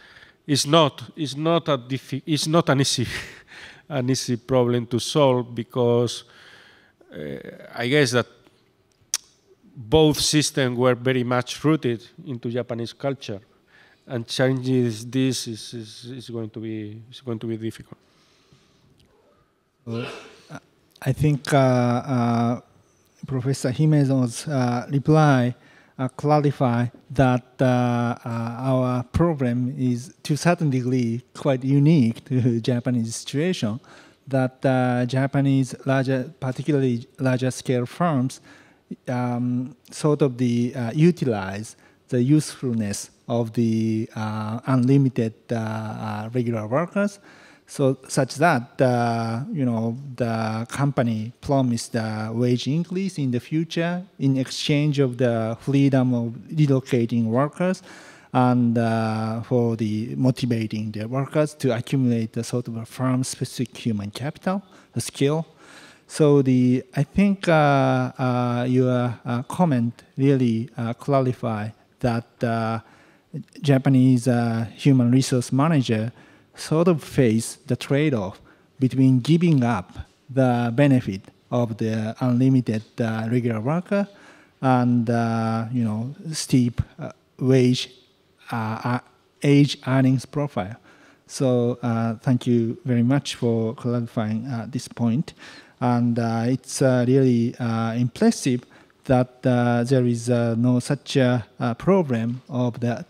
not an easy problem to solve, because I guess that both systems were very much rooted into Japanese culture, and changing this is going to be difficult. I think Professor Himezo's reply clarify that our problem is to a certain degree quite unique to Japanese situation, that Japanese particularly larger scale firms sort of utilize the usefulness of the unlimited regular workers, so such that the company promised a wage increase in the future in exchange of the freedom of relocating workers and for the motivating the workers to accumulate a sort of a firm-specific human capital, the skill. So I think your comment really clarify that Japanese human resource manager sort of face the trade-off between giving up the benefit of the unlimited regular worker and steep wage age earnings profile. So thank you very much for clarifying this point. And it's really impressive that there is no such problem of the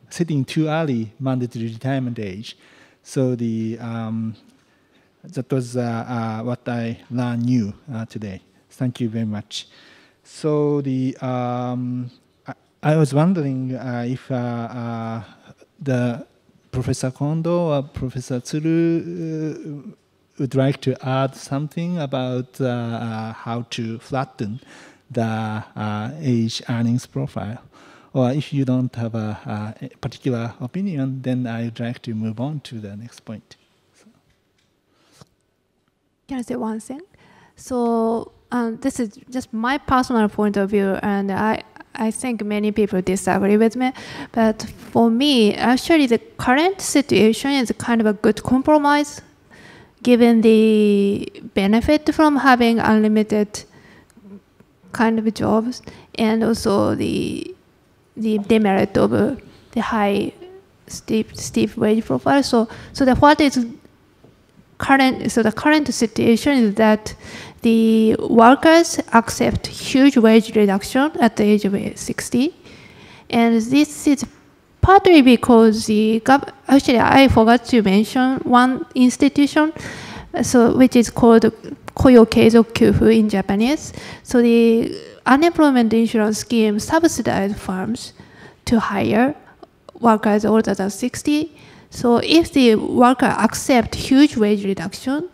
setting too early mandatory retirement age. So that was what I learned new today. Thank you very much. So I was wondering if the Professor Kondo or Professor Tsuru would like to add something about how to flatten the age earnings profile. Or if you don't have a particular opinion, then I would like to move on to the next point. Can I say one thing? So this is just my personal point of view, and I think many people disagree with me. But for me, actually, the current situation is kind of a good compromise, given the benefit from having unlimited kind of jobs, and also the demerit of the high steep wage profile. So the current situation is that the workers accept huge wage reduction at the age of 60, and this is partly because actually I forgot to mention one institution, which is called Koyo Keizoku Kyufu in Japanese. So the unemployment insurance scheme subsidizes firms to hire workers older than 60. So if the worker accepts huge wage reduction,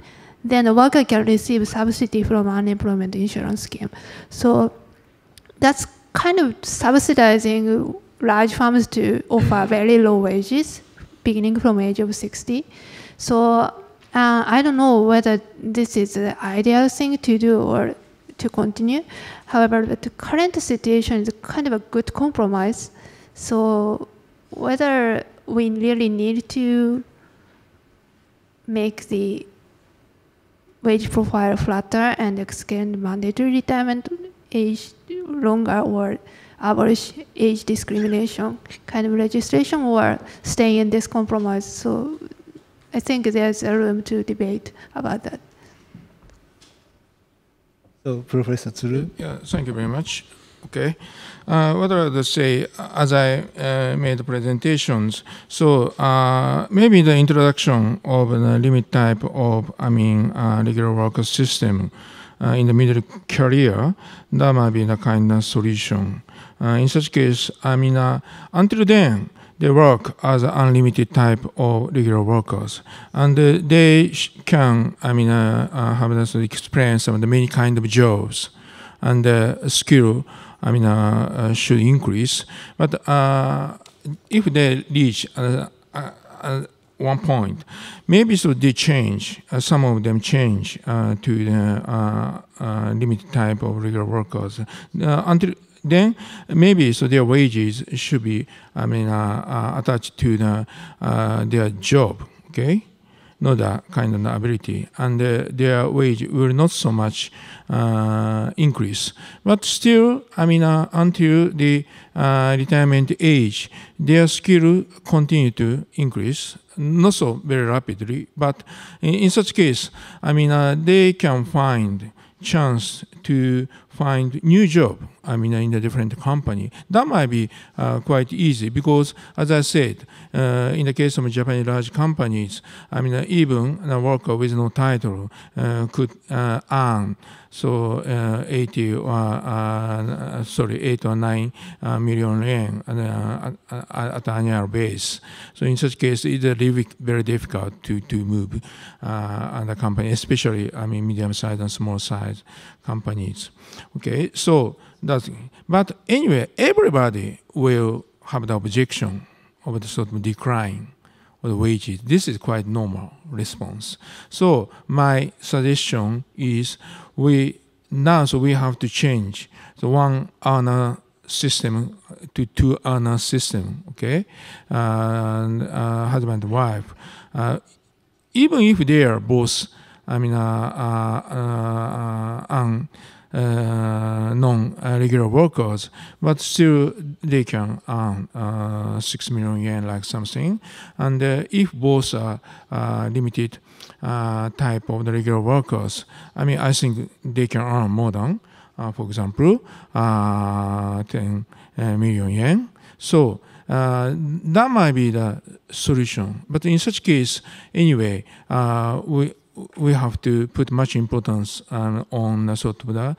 then the worker can receive subsidy from unemployment insurance scheme. So that's kind of subsidizing large firms to offer very low wages, beginning from age of 60. So I don't know whether this is the ideal thing to do or to continue. However, the current situation is kind of a good compromise. So whether we really need to make the wage profile flatter and extend mandatory retirement age longer, or abolish age discrimination kind of legislation, or stay in this compromise. So I think there's a room to debate about that. So, Professor Tsuru? Yeah, thank you very much. Okay. What I would say, as I made presentations, so maybe the introduction of the limit type of, regular worker system in the middle career, that might be the kind of solution. In such case, until then, they work as an unlimited type of regular workers, and they can, have this experience of the many kind of jobs, and skill, should increase. But if they reach one point, maybe so they change. Some of them change to the limited type of regular workers. Until then, maybe so their wages should be, attached to the their job. Okay, not that kind of ability, and their wage will not so much increase. But still, until the retirement age, their skill continue to increase, not so very rapidly. But in such case, they can find chance to find new job, in a different company. That might be quite easy because, as I said, in the case of Japanese large companies, even a worker with no title could earn 8 or 9 million yen at annual base. So in such case, it's very difficult to move the company, especially medium-sized and small-sized companies. Okay, so that's. But anyway, everybody will have the objection of the sort of decline of the wages. This is quite normal response. So my suggestion is we have to change the one earner system to two earner system. Okay, husband and wife, even if they are both, non-regular workers, but still they can earn 6 million yen, like something. And if both are limited type of the regular workers, I think they can earn more than, for example, 10 million yen. So that might be the solution. But in such case, anyway, we have to put much importance on the sort of the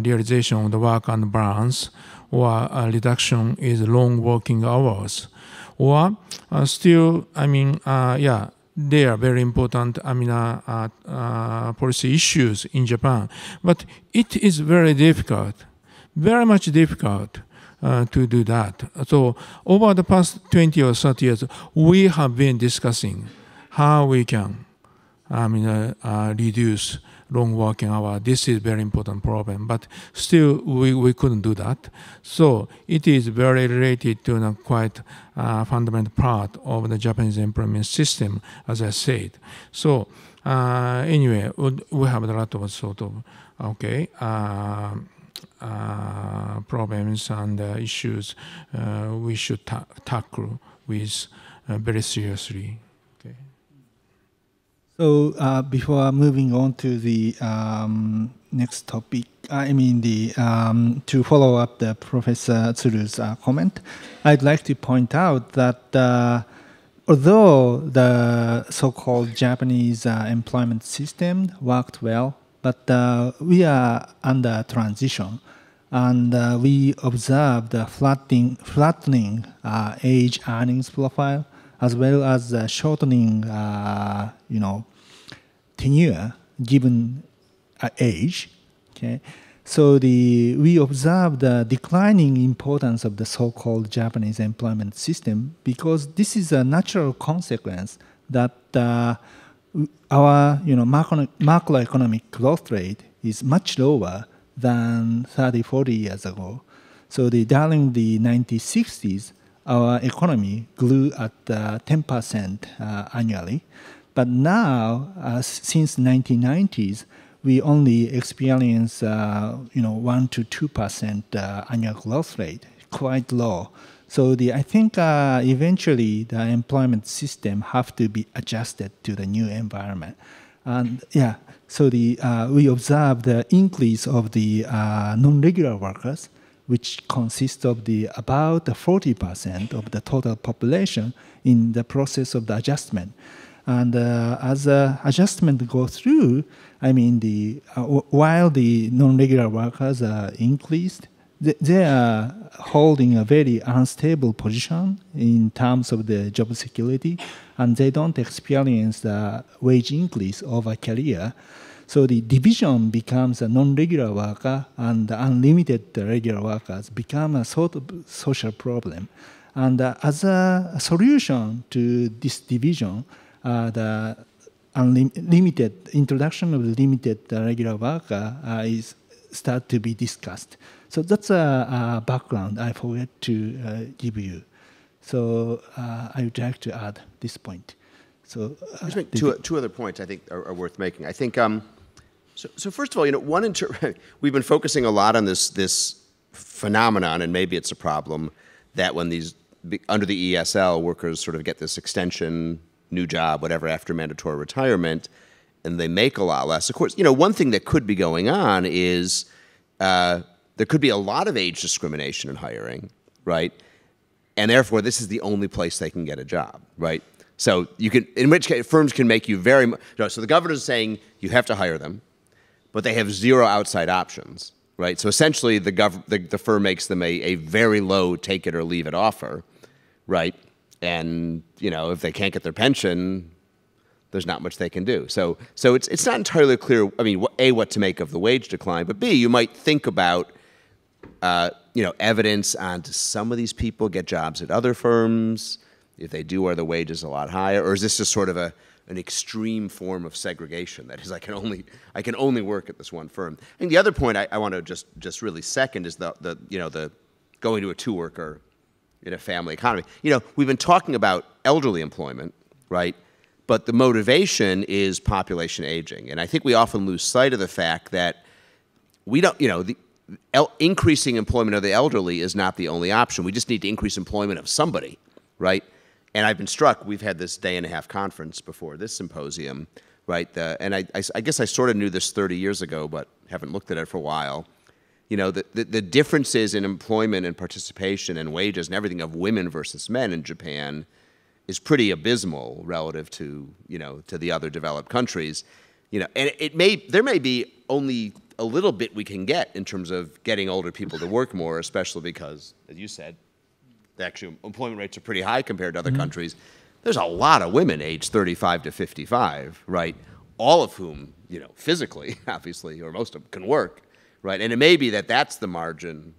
realization of the work and balance, or reduction is long working hours, or still, they are very important policy issues in Japan. But it is very difficult, very much difficult to do that. So over the past 20 or 30 years, we have been discussing how we can reduce long working hour. This is a very important problem, but still we couldn't do that. So it is very related to a quite fundamental part of the Japanese employment system, as I said. So anyway, we have a lot of sort of problems and issues we should tackle with very seriously. So before moving on to the next topic, to follow up the Professor Tsuru's comment, I'd like to point out that although the so-called Japanese employment system worked well, but we are under transition, and we observed the flattening age earnings profile, as well as shortening, tenure given age. Okay, so we observe the declining importance of the so-called Japanese employment system, because this is a natural consequence that our macroeconomic growth rate is much lower than 30, 40 years ago. So during the 1960s, our economy grew at 10% annually. But now, since 1990s, we only experience 1 to 2% annual growth rate, quite low. So I think eventually the employment system have to be adjusted to the new environment. And so we observe the increase of the non-regular workers, which consists of about 40% of the total population in the process of the adjustment. And as the adjustment goes through, I mean, while the non-regular workers are increased, they are holding a very unstable position in terms of the job security, and they don't experience the wage increase over career. So the division becomes a non-regular worker, and the unlimited regular workers become a sort of social problem. And as a solution to this division, the introduction of the limited regular worker is start to be discussed. So that's a background I forgot to give you. So I would like to add this point. So just make two other points I think are worth making. I think so. First of all, we've been focusing a lot on this phenomenon, and maybe it's a problem that when these under the ESL workers sort of get this extension, new job, whatever, after mandatory retirement, and they make a lot less. Of course, one thing that could be going on is there could be a lot of age discrimination in hiring, right? And therefore, this is the only place they can get a job, right? So you can, in which case, firms can make you very much. So the governor is saying you have to hire them, but they have zero outside options, right? So essentially, the firm makes them a very low take it or leave it offer, right? And if they can't get their pension, there's not much they can do. So it's not entirely clear. I mean, A, what to make of the wage decline, but B, you might think about evidence on, do some of these people get jobs at other firms? If they do, are the wages a lot higher, or is this just sort of an extreme form of segregation? That is, I can only work at this one firm. And the other point I want to just really second is the going to a two-worker in a family economy. We've been talking about elderly employment, right? But the motivation is population aging, and I think we often lose sight of the fact that we don't. Increasing employment of the elderly is not the only option. We just need to increase employment of somebody, right? And I've been struck. We've had this day-and-a-half conference before this symposium, right? And I guess I sort of knew this 30 years ago, but haven't looked at it for a while. The differences in employment and participation and wages and everything of women versus men in Japan is pretty abysmal relative to to the other developed countries. And there may be only a little bit we can get in terms of getting older people to work more, especially because, as you said, the actual employment rates are pretty high compared to other countries. There's a lot of women aged 35 to 55, right? All of whom, physically, obviously, or most of them can work, right? And it may be that that's the margin,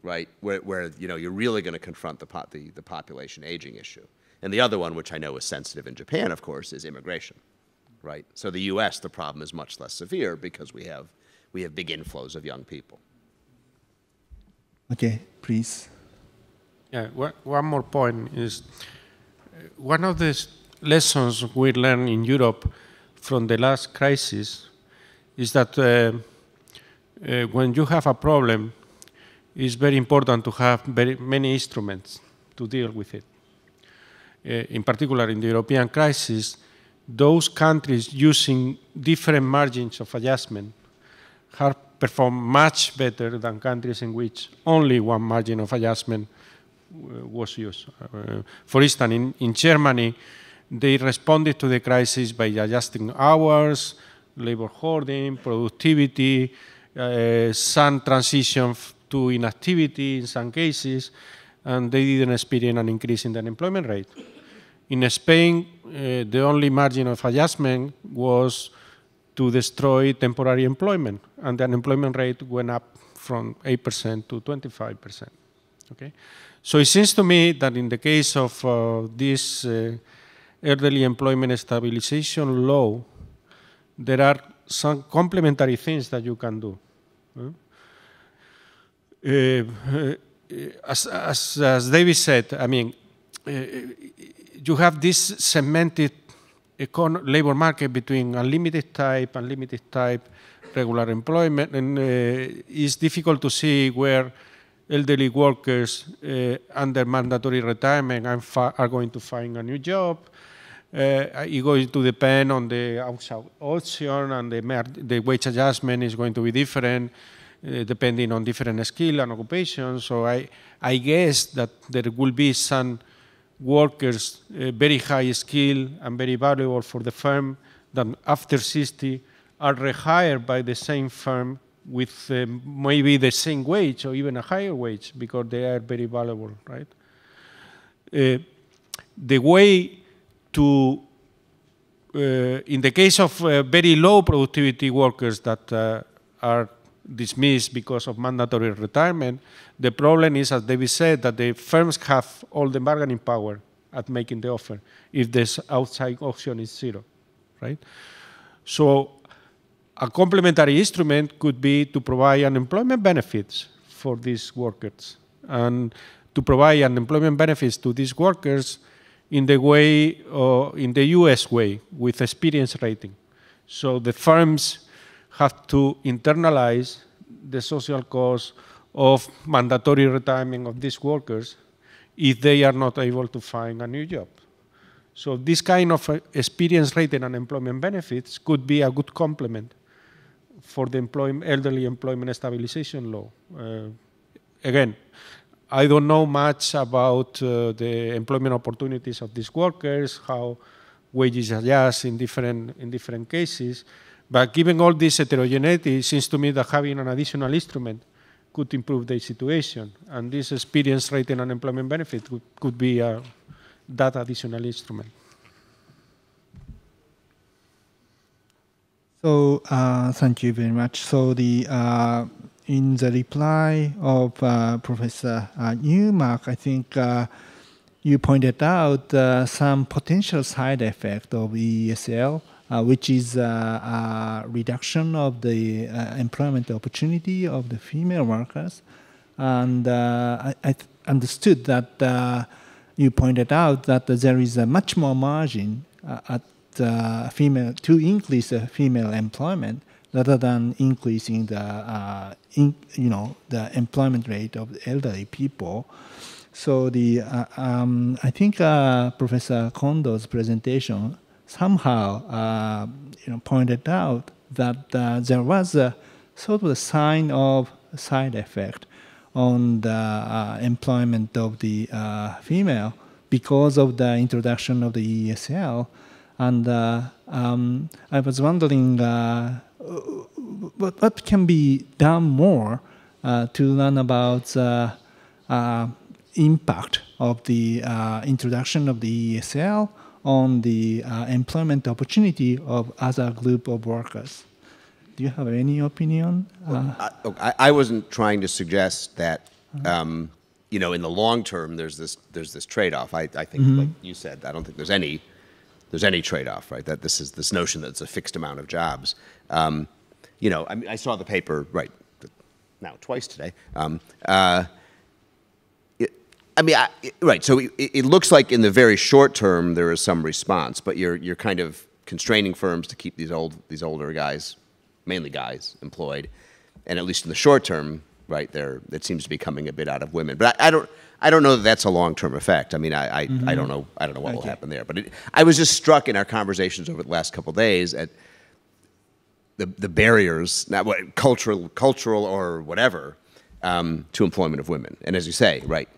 right, where you're really going to confront the population aging issue. And the other one, which I know is sensitive in Japan, of course, is immigration, right? So the U.S., the problem is much less severe because we have big inflows of young people. Okay, please. Yeah, one more point is one of the lessons we learned in Europe from the last crisis is that when you have a problem, it's very important to have very many instruments to deal with it. In particular, in the European crisis, those countries using different margins of adjustment have performed much better than countries in which only one margin of adjustment was used. For instance, in Germany, they responded to the crisis by adjusting hours, labor hoarding, productivity, some transition to inactivity in some cases, and they didn't experience an increase in the unemployment rate. In Spain, the only margin of adjustment was to destroy temporary employment, and the unemployment rate went up from 8% to 25%. Okay? So it seems to me that in the case of this elderly employment stabilization law, there are some complementary things that you can do. As David said, I mean, you have this cemented labor market between unlimited type, regular employment, and it's difficult to see where elderly workers under mandatory retirement are going to find a new job. It's going to depend on the outside option, and the wage adjustment is going to be different. depending on different skill and occupations. So I guess that there will be some workers very high skill and very valuable for the firm that after 60 are rehired by the same firm with maybe the same wage or even a higher wage because they are very valuable, right? The way to, in the case of very low productivity workers that are dismissed because of mandatory retirement, the problem is, as David said, that the firms have all the bargaining power at making the offer if this outside option is zero, right? So a complementary instrument could be to provide unemployment benefits for these workers and to provide unemployment benefits to these workers in the way, in the US way, with experience rating. So the firms have to internalize the social cost of mandatory retirement of these workers if they are not able to find a new job. So this kind of experience rating and employment benefits could be a good complement for the elderly employment stabilization law. Again, I don't know much about the employment opportunities of these workers, how wages adjust in different cases, but given all this heterogeneity, it seems to me that having an additional instrument could improve the situation, and this experience rating and employment benefit could be that additional instrument. So thank you very much. So in the reply of Professor Newmark, I think you pointed out some potential side effect of ESL, which is a reduction of the employment opportunity of the female workers. And I understood that you pointed out that there is a much more margin at to increase female employment rather than increasing the the employment rate of the elderly people. So I think Professor Kondo's presentation somehow pointed out that there was a sort of a sign of side effect on the employment of the female because of the introduction of the ESL. And I was wondering what can be done more to learn about the impact of the introduction of the ESL on the employment opportunity of other group of workers. Do you have any opinion? I wasn't trying to suggest that in the long term there's this trade-off. I think, like you said, I don't think there's any trade-off, right? That this notion that it's a fixed amount of jobs. I mean, I saw the paper now twice today. Right. So it looks like in the very short term there is some response, but you're kind of constraining firms to keep these older guys, mainly guys, employed, and at least in the short term, right there, it seems to be coming a bit out of women. But I don't know that that's a long-term effect. I mean, I don't know what will happen there. But I was just struck in our conversations over the last couple of days at the barriers, not what cultural or whatever, to employment of women. And as you say, right,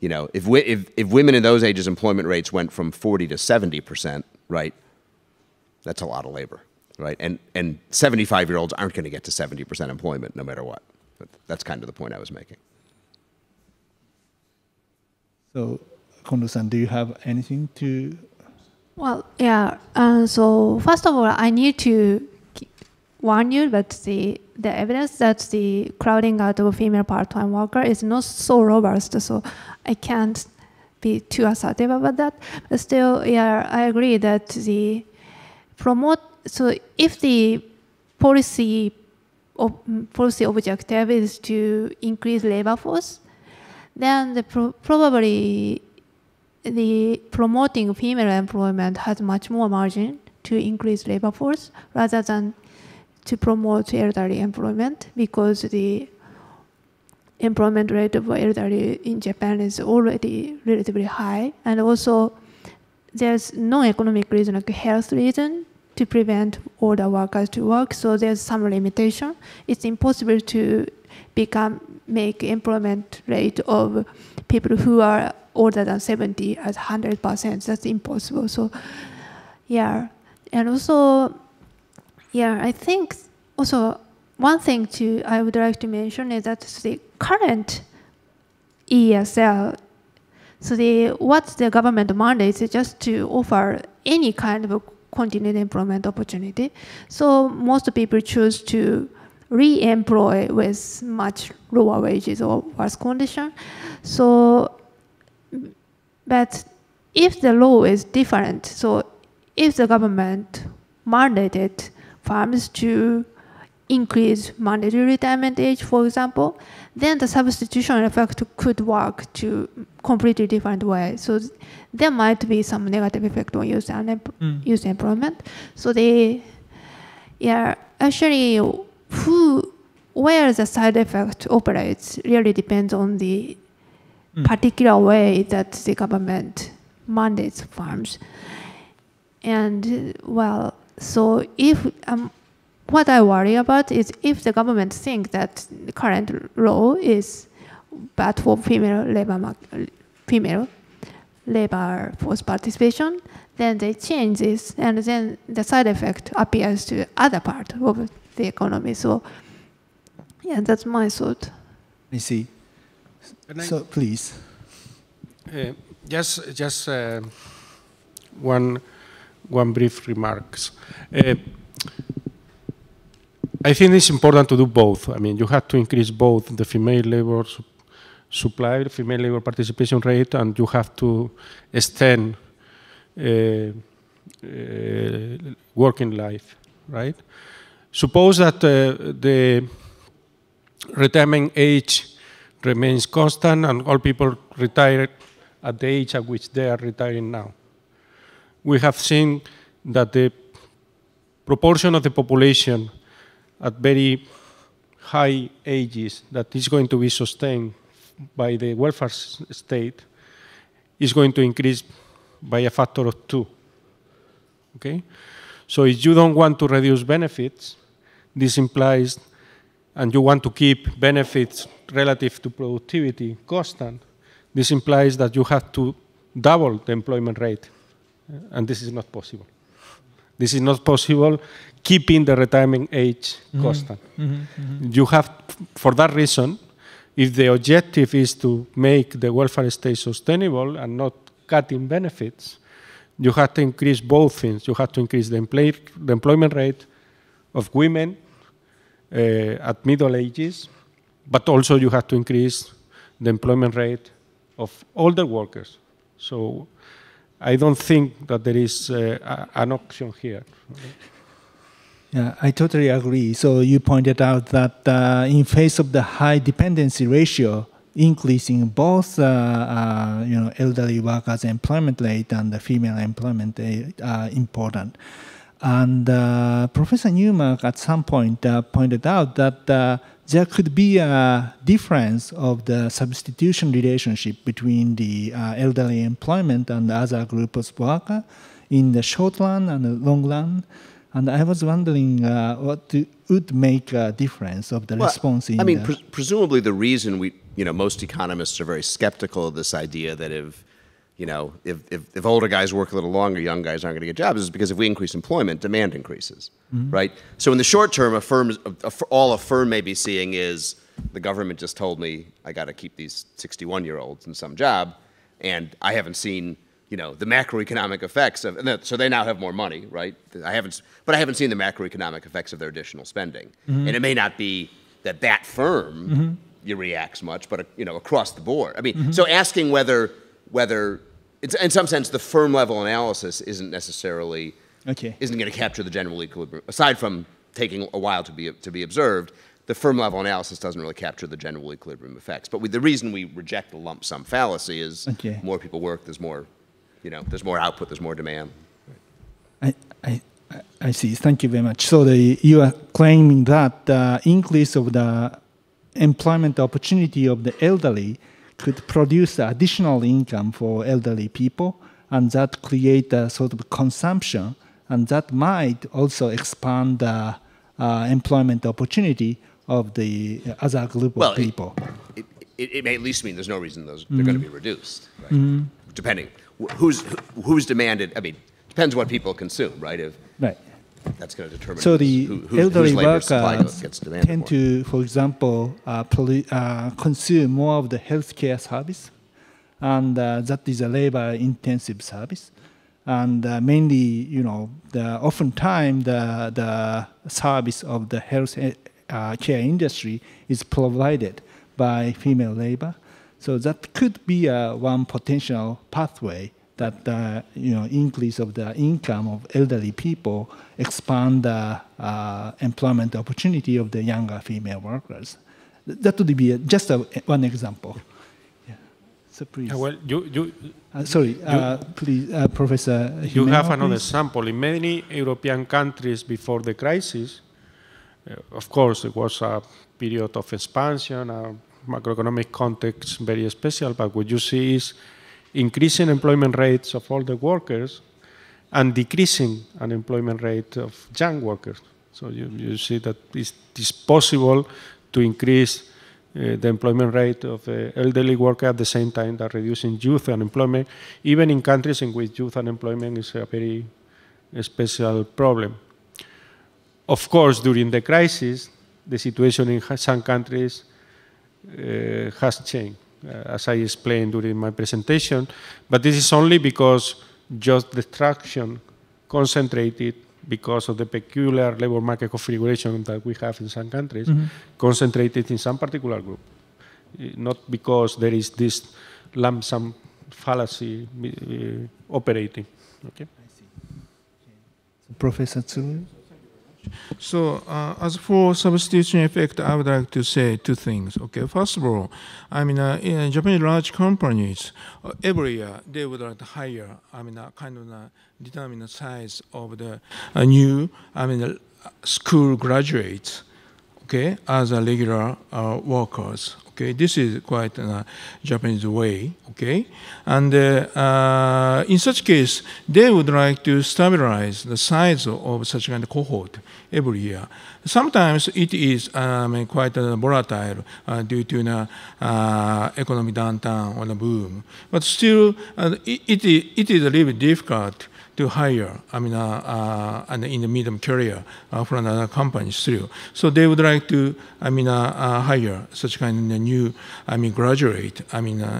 if women in those ages employment rates went from 40 to 70%, right, that's a lot of labor, right? And 75-year-olds aren't going to get to 70% employment no matter what. But that's kind of the point I was making. So, Kondo-san, do you have anything to? Well, yeah. So first of all, I need to warn you that the evidence that the crowding out of female part-time worker is not so robust. So I can't be too assertive about that. But still, yeah, I agree that So if the policy objective is to increase labor force, then probably the promoting female employment has much more margin to increase labor force rather than to promote elderly employment, because the employment rate of elderly in Japan is already relatively high, and also there's no economic reason, like a health reason, to prevent older workers to work, so there's some limitation. It's impossible to make employment rate of people who are older than 70 at 100%. That's impossible. So, yeah, and also, yeah, I think also one thing I would like to mention is that the current ESL, so what the government mandates is just to offer any kind of a continued employment opportunity. So most people choose to re-employ with much lower wages or worse condition. So, but if the law is different, so if the government mandated firms to increase mandatory retirement age, for example, then the substitution effect could work to completely different way. So there might be some negative effect on youth employment. So actually where the side effect operates really depends on the particular way that the government mandates firms. And well, so if what I worry about is if the government thinks that the current law is bad for female labor force participation, then they change this, and then the side effect appears to other part of the economy. So, yeah, that's my thought. I see. So, please. Just one brief remarks. I think it's important to do both. I mean, you have to increase both the female labor supply, female labor participation rate, and you have to extend working life, right? Suppose that the retirement age remains constant and all people retire at the age at which they are retiring now. We have seen that the proportion of the population at very high ages that is going to be sustained by the welfare state is going to increase by a factor of 2. Okay? So if you don't want to reduce benefits, this implies, and you want to keep benefits relative to productivity constant, this implies that you have to double the employment rate, and this is not possible. This is not possible keeping the retirement age constant. You have, for that reason, if the objective is to make the welfare state sustainable and not cutting benefits, you have to increase both things. You have to increase the employment rate of women at middle ages, but also you have to increase the employment rate of older workers. So I don't think that there is an option here. Yeah, I totally agree. So you pointed out that in face of the high dependency ratio, increasing both elderly workers' employment rate and the female employment rate are important. And Professor Newmark at some point pointed out that there could be a difference of the substitution relationship between the elderly employment and the other groups of workers in the short run and the long run. And I was wondering what would make a difference of the response in presumably the reason most economists are very skeptical of this idea that if older guys work a little longer, young guys aren't going to get jobs, is because if we increase employment, demand increases, right? So in the short term, all a firm may be seeing is the government just told me I got to keep these 61-year-olds in some job, and I haven't seen the macroeconomic effects of, so they now have more money, right? But I haven't seen the macroeconomic effects of their additional spending, and it may not be that firm reacts much, but across the board. I mean, so asking whether it's, in some sense, the firm level analysis isn't necessarily isn't going to capture the general equilibrium. Aside from taking a while to be observed, the firm level analysis doesn't really capture the general equilibrium effects. But the reason we reject the lump sum fallacy is more people work, there's more output, there's more demand. I see. Thank you very much. So you are claiming that the increase of the employment opportunity of the elderly could produce additional income for elderly people, and that create a sort of consumption, and that might also expand the employment opportunity of the other group of people. It may at least mean there's no reason they're going to be reduced, right? Depending who's demanded. I mean, depends what people consume, right? Right. That's going to determine. So the elderly workers tend more. to, for example, consume more of the healthcare service, and that is a labor-intensive service. And mainly, oftentimes the service of the health care industry is provided by female labor. So that could be one potential pathway that increase of the income of elderly people expand the employment opportunity of the younger female workers. That would be just one example. Yeah. So please. Well, please, Professor. You Jimeno, have another please. example. In many European countries before the crisis, of course, it was a period of expansion, a macroeconomic context very special, but what you see is increasing employment rates of older workers and decreasing unemployment rate of young workers. So you see that it is possible to increase the employment rate of elderly workers at the same time that reducing youth unemployment, even in countries in which youth unemployment is a very special problem. Of course, during the crisis, the situation in some countries has changed, as I explained during my presentation, but this is only because just destruction concentrated because of the peculiar labor market configuration that we have in some countries, concentrated in some particular group, not because there is this lump sum fallacy operating. Okay. I see. Okay. Professor Tsuru? So as for substitution effect, I would like to say two things. Okay, first of all, I mean, in Japanese large companies, every year they would like to hire, determine the size of the new, school graduates, okay, as a regular workers. Okay, this is quite a Japanese way, okay? And in such case, they would like to stabilize the size of such kind of cohort every year. Sometimes it is quite volatile due to the economic downturn or the boom. But still, it is a little bit difficult to hire, and in the medium career from other companies through. So they would like to, hire such kind of new, graduate.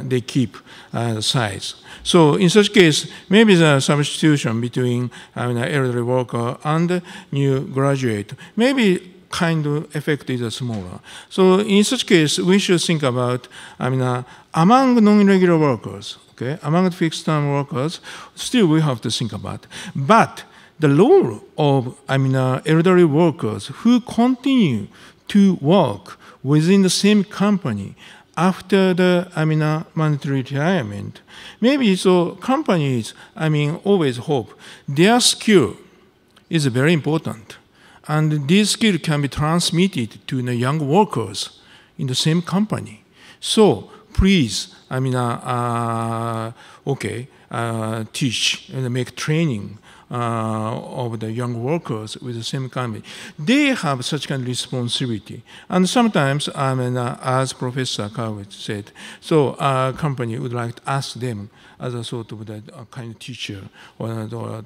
They keep the size. So in such case, maybe the substitution between elderly worker and new graduate, maybe kind of effect is smaller. So in such case, we should think about, among non-regular workers, okay, among fixed-term workers, still we have to think about. But the role of, elderly workers who continue to work within the same company after the, mandatory retirement, maybe so companies, always hope their skill is very important. And this skill can be transmitted to the young workers in the same company. So please, teach and make training of the young workers with the same company. They have such kind of responsibility. And sometimes, as Professor Kawit said, so a company would like to ask them as a sort of the kind of teacher or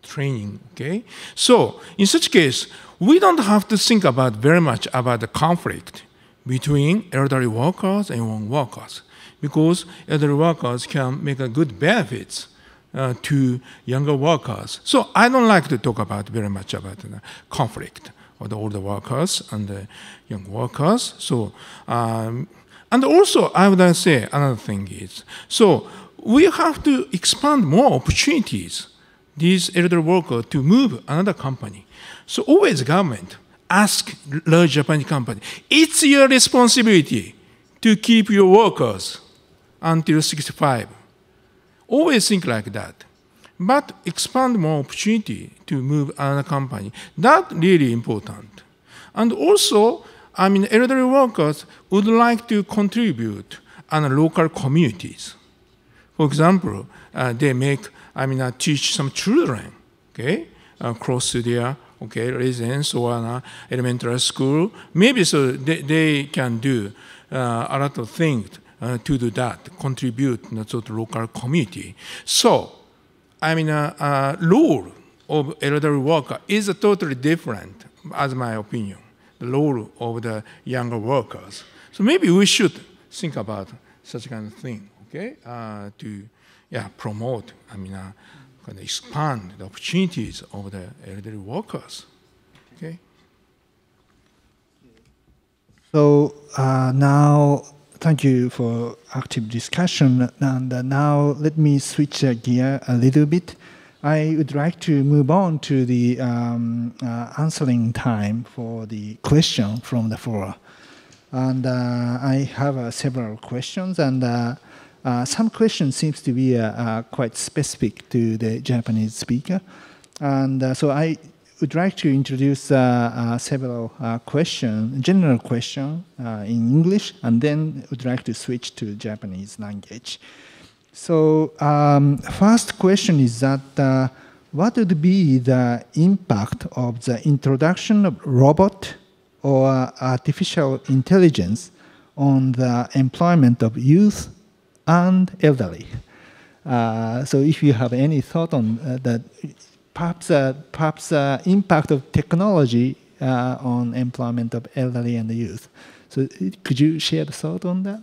training, okay? So in such case, we don't have to think about very much about the conflict between elderly workers and young workers, because elderly workers can make a good benefits to younger workers. So I don't like to talk about very much about the conflict of the older workers and the young workers. So, and also I would like to say another thing is, so we have to expand more opportunities, these elderly workers, to move another company. So always government ask large Japanese company, it's your responsibility to keep your workers until 65. Always think like that. But expand more opportunity to move another company. That's really important. And also, elderly workers would like to contribute on local communities. For example, they make, teach some children, okay, close to their okay, residence or elementary school. Maybe so they can do a lot of things to do that, contribute to the local community. So, I mean, role of elderly worker is totally different, as my opinion, the role of the younger workers. So maybe we should think about such kind of thing, okay, to promote, I mean, kind of expand the opportunities of the elderly workers, okay? So now, thank you for active discussion. And now let me switch gear a little bit. I would like to move on to the answering time for the question from the floor. And I have several questions, and some questions seems to be quite specific to the Japanese speaker. And so I would like to introduce several questions, general questions in English, and then would like to switch to Japanese language. So first question is that what would be the impact of the introduction of robot or artificial intelligence on the employment of youth and elderly? So if you have any thought on that, perhaps impact of technology on employment of elderly and the youth. So could you share the thought on that?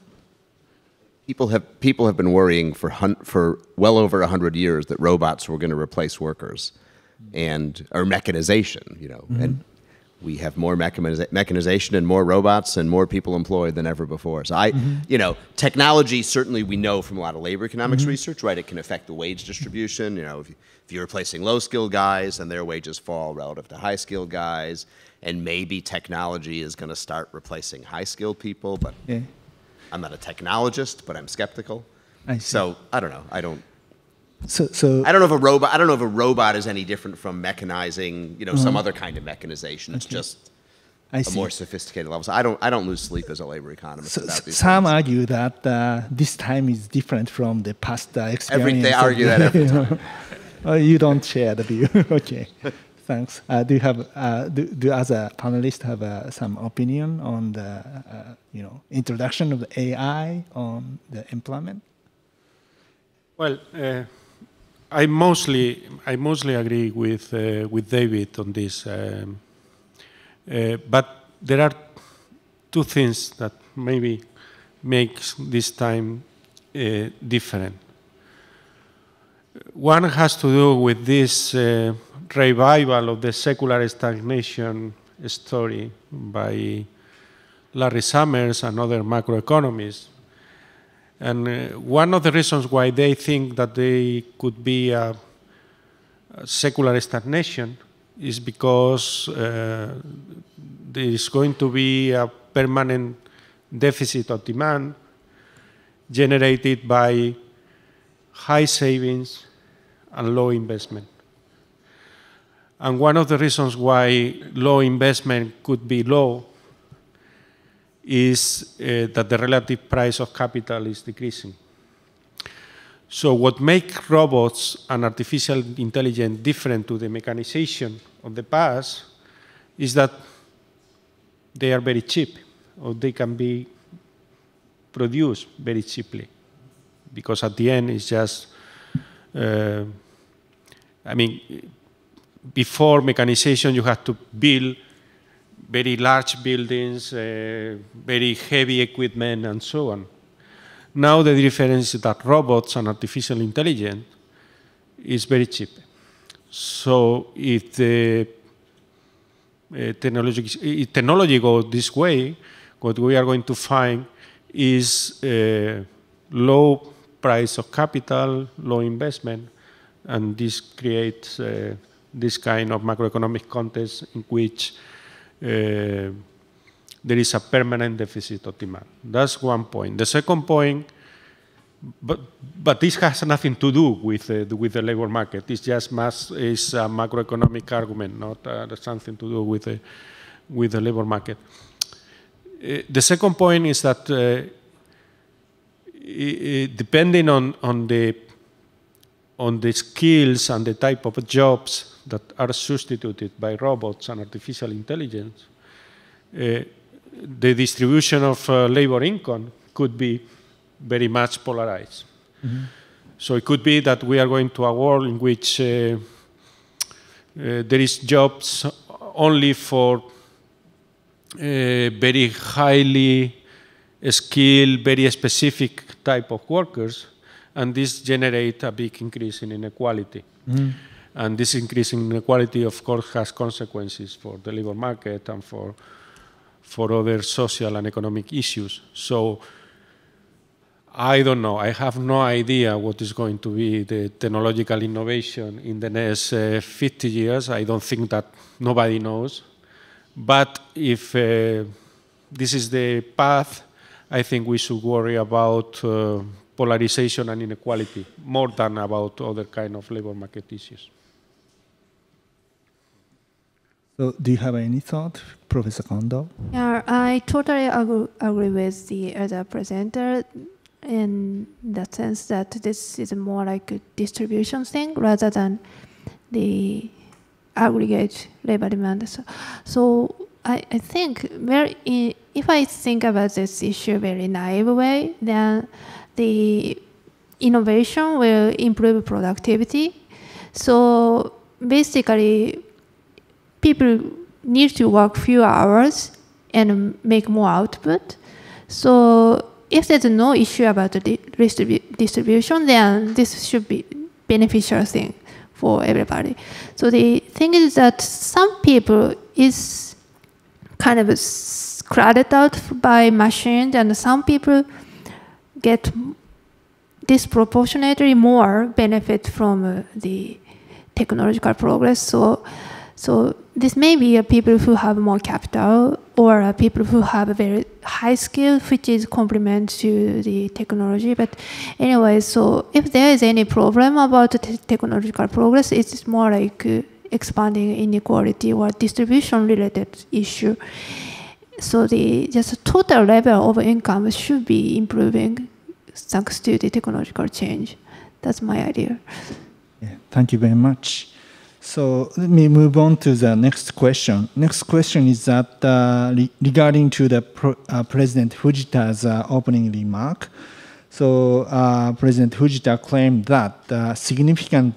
People have been worrying for well over 100 years that robots were going to replace workers, or mechanization, you know, and we have more mechanization and more robots and more people employed than ever before. So you know, technology, certainly we know from a lot of labor economics research, right, it can affect the wage distribution. You know, if you're replacing low-skilled guys, then their wages fall relative to high-skilled guys, and maybe technology is going to start replacing high-skilled people, but I'm not a technologist, but I'm skeptical. So I don't know. I don't know if a robot is any different from mechanizing, you know, some other kind of mechanization. It's just a more sophisticated level. So I don't lose sleep as a labor economist about these Some things. argue that this time is different from the past experience. They argue that every time. You don't share the view. Okay, thanks. Do you have do other panelists have some opinion on the you know, introduction of the AI on the employment? Well, I mostly agree with David on this, but there are two things that maybe makes this time different. One has to do with this revival of the secular stagnation story by Larry Summers and other macroeconomists. And one of the reasons why they think that they could be a secular stagnation is because there is going to be a permanent deficit of demand generated by high savings and low investment. And one of the reasons why low investment could be low is that the relative price of capital is decreasing. So what makes robots and artificial intelligence different to the mechanization of the past is that they are very cheap, or they can be produced very cheaply. Because at the end, it's just, I mean, before mechanization, you had to build very large buildings, very heavy equipment, and so on. Now the difference is that robots and artificial intelligence is very cheap. So if the technology goes this way, what we are going to find is low price of capital, low investment, and this creates this kind of macroeconomic context in which there is a permanent deficit of demand. That's one point. The second point, but this has nothing to do with the labor market. It's just is a macroeconomic argument, not something to do with the labor market. The second point is that depending on the skills and the type of jobs that are substituted by robots and artificial intelligence, the distribution of labor income could be very much polarized. Mm-hmm. So it could be that we are going to a world in which there is jobs only for very highly skilled, very specific type of workers, and this generates a big increase in inequality. Mm-hmm. And this increase in inequality, of course, has consequences for the labor market and for other social and economic issues. So I don't know. I have no idea what is going to be the technological innovation in the next 50 years. I don't think that nobody knows. But if this is the path, I think we should worry about polarization and inequality more than about other kind of labor market issues. So do you have any thought, Professor Kondo? Yeah, I totally agree with the other presenter in the sense that this is more like a distribution thing rather than the aggregate labor demand. So I think if I think about this issue very naive way, then the innovation will improve productivity. So basically, people need to work fewer hours and make more output. So if there's no issue about the distribution, then this should be beneficial thing for everybody. So the thing is that some people is kind of crowded out by machines, and some people get disproportionately more benefit from the technological progress. So this may be people who have more capital or people who have a very high skill, which is complement to the technology. But anyway, so if there is any problem about the technological progress, it's more like expanding inequality or distribution-related issue. So the just total level of income should be improving thanks to the technological change. That's my idea. Yeah, thank you very much. So let me move on to the next question. Next question is that regarding to the President Fujita's opening remark. So President Fujita claimed that significant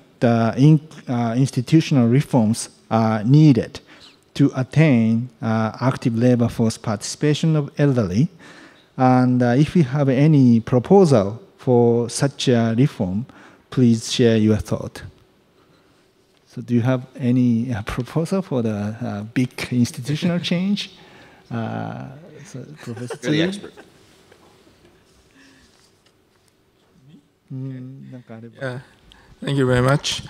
institutional reforms are needed to attain active labor force participation of elderly. And if you have any proposal for such a reform, please share your thought. So do you have any proposal for the big institutional change? So Professor You're the expert. Thank you very much.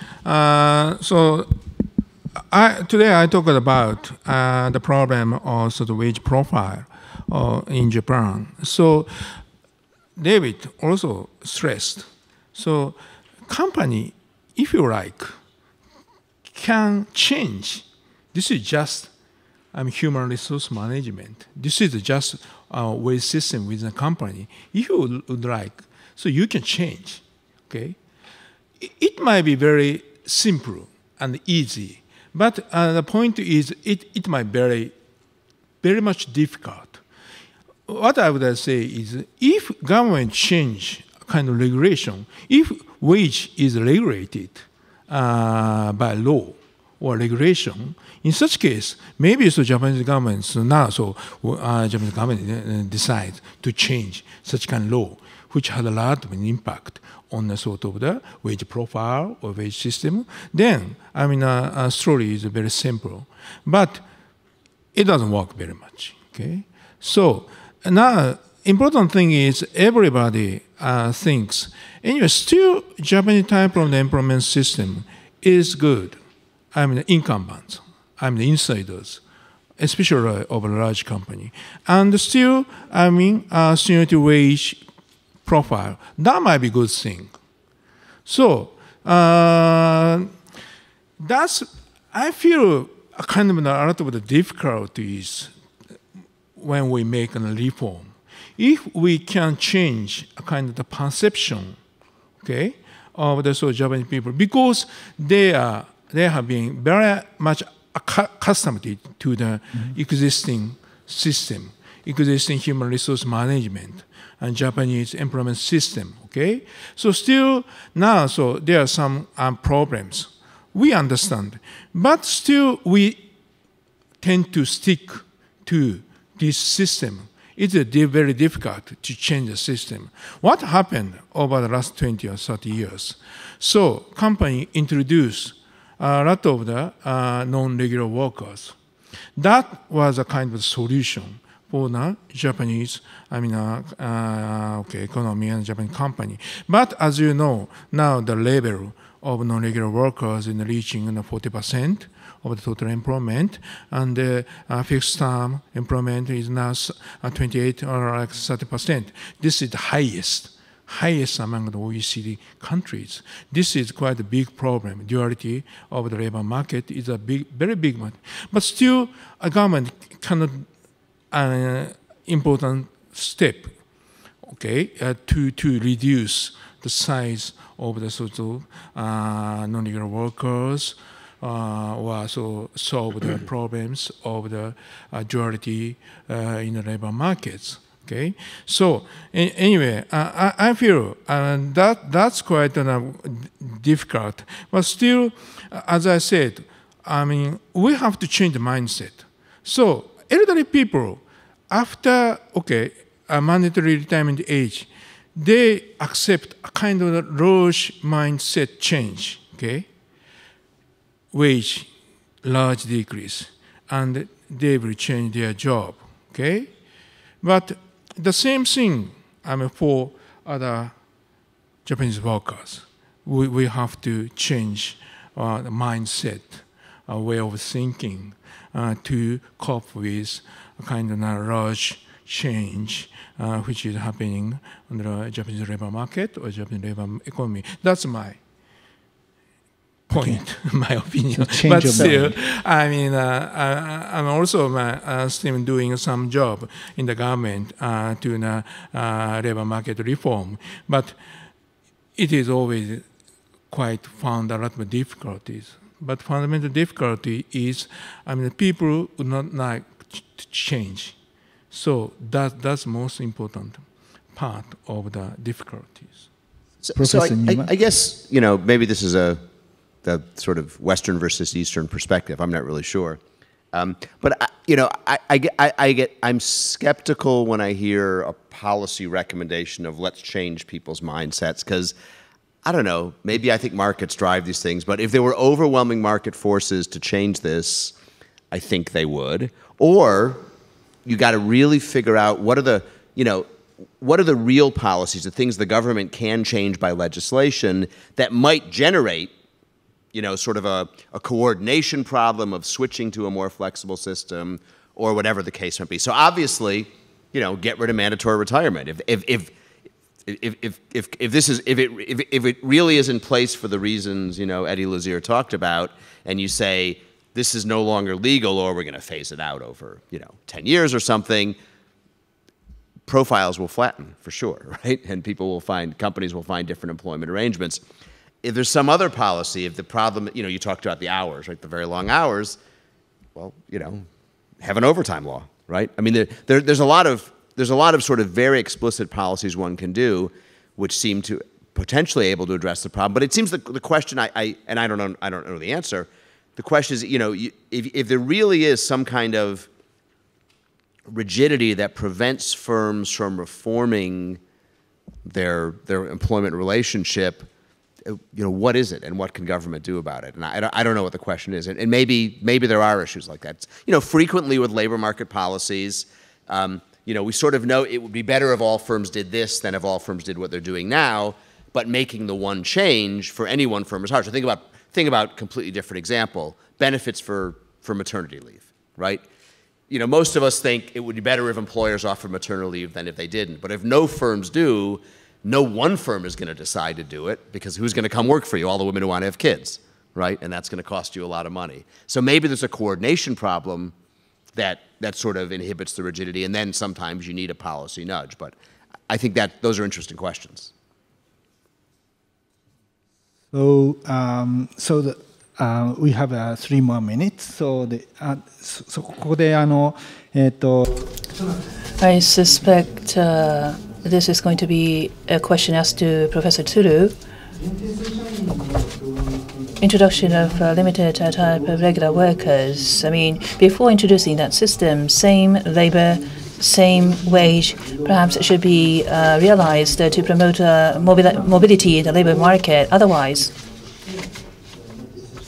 So today I talked about the problem of the wage profile in Japan. So David also stressed, so company, if you like, can change. This is just human resource management. This is just a wage system within a company. If you would like, so you can change, okay? It might be very simple and easy, but the point is it might be very much difficult. What I would say is if government change kind of regulation, if wage is regulated by law or regulation, in such case, maybe so Japanese government Japanese government decides to change such kind of law, which had a lot of impact on the sort of the wage profile or wage system. Then, story is very simple, but it doesn't work very much. Okay, so now important thing is everybody thinks anyway. Still, Japanese type of the employment system is good. Incumbents, the insiders, especially of a large company, and still, seniority wage profile. That might be a good thing. So that's I feel a kind of a lot of the difficulties when we make a reform. If we can change a kind of the perception, okay, of the Japanese people, because they are they have been very much accustomed to the existing system, existing human resource management, and Japanese employment system. Okay, so still now, so there are some problems. We understand, but still we tend to stick to this system. It's very difficult to change the system. What happened over the last 20 or 30 years? So company introduced a lot of the non-regular workers. That was a kind of solution for the Japanese, economy and Japanese company. But as you know, now the level of non-regular workers is reaching 40% of the total employment, and the fixed term employment is now 28 or like 30%. This is the highest among the OECD countries. This is quite a big problem. Duality of the labor market is a very big one. But still, a government cannot important step, okay, to reduce the size of the sort of non-regular workers, or so solve the problems of the duality in the labor markets. Okay, so anyway, I feel that's quite difficult. But still, as I said, we have to change the mindset. So elderly people, after a mandatory retirement age, they accept a kind of a large mindset change. Okay, wage large decrease, and they will change their job. Okay, but the same thing for other Japanese workers. We have to change the mindset, way of thinking to cope with a kind of a large change which is happening on the Japanese labor market or Japanese labor economy. That's my point, my opinion. But still, I'm also still doing some job in the government to the labor market reform. But it is always quite found a lot of difficulties. But fundamental difficulty is, people would not like to change. So that's most important part of the difficulties. So I guess, maybe this is the sort of Western versus Eastern perspective. I'm not really sure. But I'm skeptical when I hear a policy recommendation of let's change people's mindsets, because I don't know, maybe I think markets drive these things, but if there were overwhelming market forces to change this, I think they would. Or you got to really figure out what are the real policies, the things the government can change by legislation that might generate sort of a coordination problem of switching to a more flexible system, or whatever the case might be. So obviously, get rid of mandatory retirement. If it really is in place for the reasons Eddie Lazier talked about, and you say this is no longer legal, or we're going to phase it out over 10 years or something, profiles will flatten for sure, right? And companies will find different employment arrangements. If there's some other policy, if the problem, you talked about the hours, right, the very long hours, well, have an overtime law, right? There's a lot of sort of very explicit policies one can do, which seem to potentially able to address the problem. But it seems the question, I don't know the answer. The question is, if there really is some kind of rigidity that prevents firms from reforming their employment relationship, what is it, and what can government do about it? And I don't know what the question is. And maybe there are issues like that. Frequently with labor market policies, we sort of know it would be better if all firms did this than if all firms did what they're doing now. But making the one change for any one firm is hard. So think about completely different example: benefits for maternity leave, right? Most of us think it would be better if employers offered maternity leave than if they didn't. But if no firms do, no one firm is going to decide to do it, because who's going to come work for you? All the women who want to have kids, right? And that's going to cost you a lot of money. So maybe there's a coordination problem that sort of inhibits the rigidity, and then sometimes you need a policy nudge. But I think that those are interesting questions. So, we have 3 more minutes. So, I suspect this is going to be a question asked to Professor Tsuru. Introduction of limited type of regular workers. I mean, before introducing that system, same labor, same wage, perhaps it should be realized to promote mobility in the labor market. Otherwise,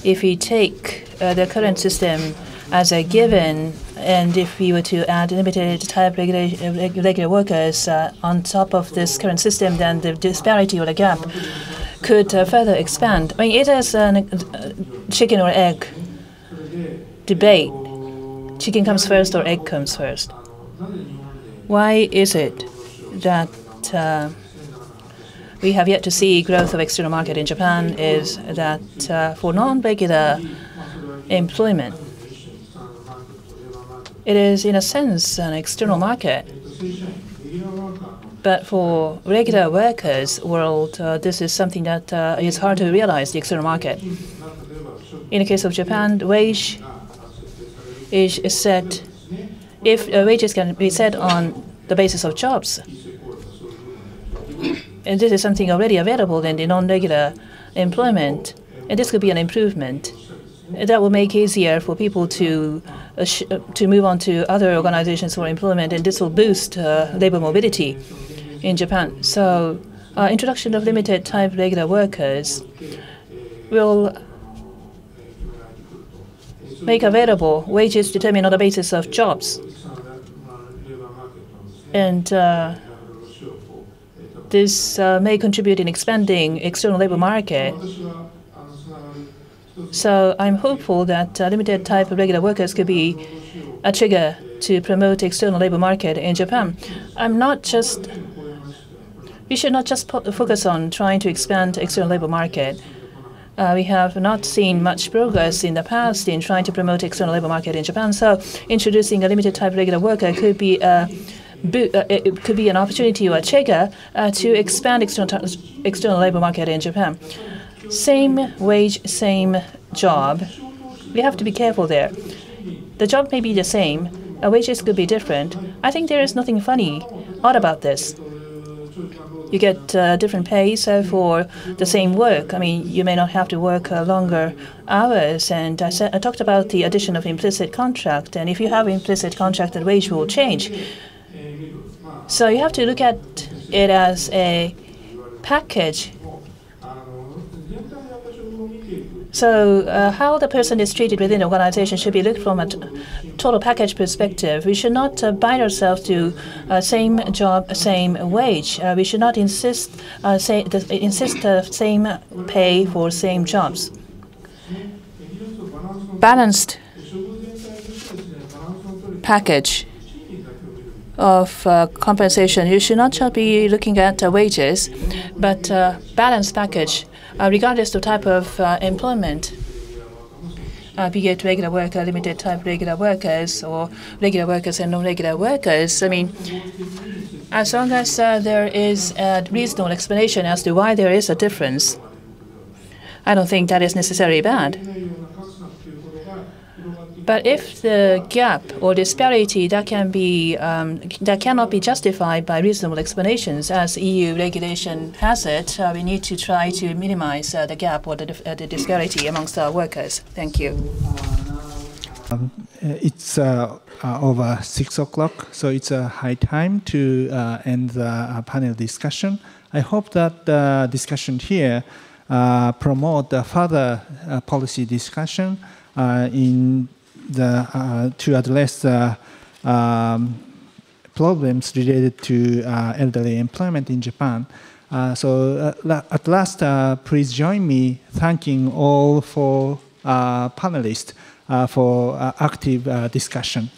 if we take the current system as a given, and if we were to add limited type regular workers on top of this current system, then the disparity or the gap could further expand. I mean, it is a chicken or egg debate. Chicken comes first or egg comes first. Why is it that we have yet to see growth of external market in Japan is that for non-regular employment, it is in a sense an external market. But for regular workers world, this is something that is hard to realize, the external market. In the case of Japan, wage is set, if wages can be set on the basis of jobs, and this is something already available in the non-regular employment, and this could be an improvement. That will make it easier for people to move on to other organizations for employment, and this will boost labor mobility in Japan. So introduction of limited type regular workers will make available wages determined on the basis of jobs. And this may contribute in expanding external labor market. So I'm hopeful that limited type of regular workers could be a trigger to promote external labor market in Japan. We should not just focus on trying to expand external labor market. We have not seen much progress in the past in trying to promote external labor market in Japan. So introducing a limited type regular worker could be it could be an opportunity or a trigger to expand external labor market in Japan. Same wage, same job. We have to be careful there. The job may be the same, wages could be different. I think there is nothing funny, odd about this. You get different pay for the same work. I mean, you may not have to work longer hours. And I talked about the addition of implicit contract. And if you have implicit contract, the wage will change. So you have to look at it as a package. So how the person is treated within the organization should be looked from a total package perspective. We should not bind ourselves to same job, same wage. We should not insist same pay for same jobs. Balanced package of compensation. You should not just be looking at wages, but balanced package. Regardless of type of employment, be it regular worker, limited type regular workers, or regular workers and non-regular workers. I mean, as long as there is a reasonable explanation as to why there is a difference, I don't think that is necessarily bad. But if the gap or disparity that cannot be justified by reasonable explanations, as EU regulation has it, we need to try to minimize the gap or the disparity amongst our workers. Thank you. It's over 6 o'clock, so it's a high time to end the panel discussion. I hope that the discussion here promote further policy discussion to address problems related to elderly employment in Japan. So at last, please join me thanking all for panelists for active discussion.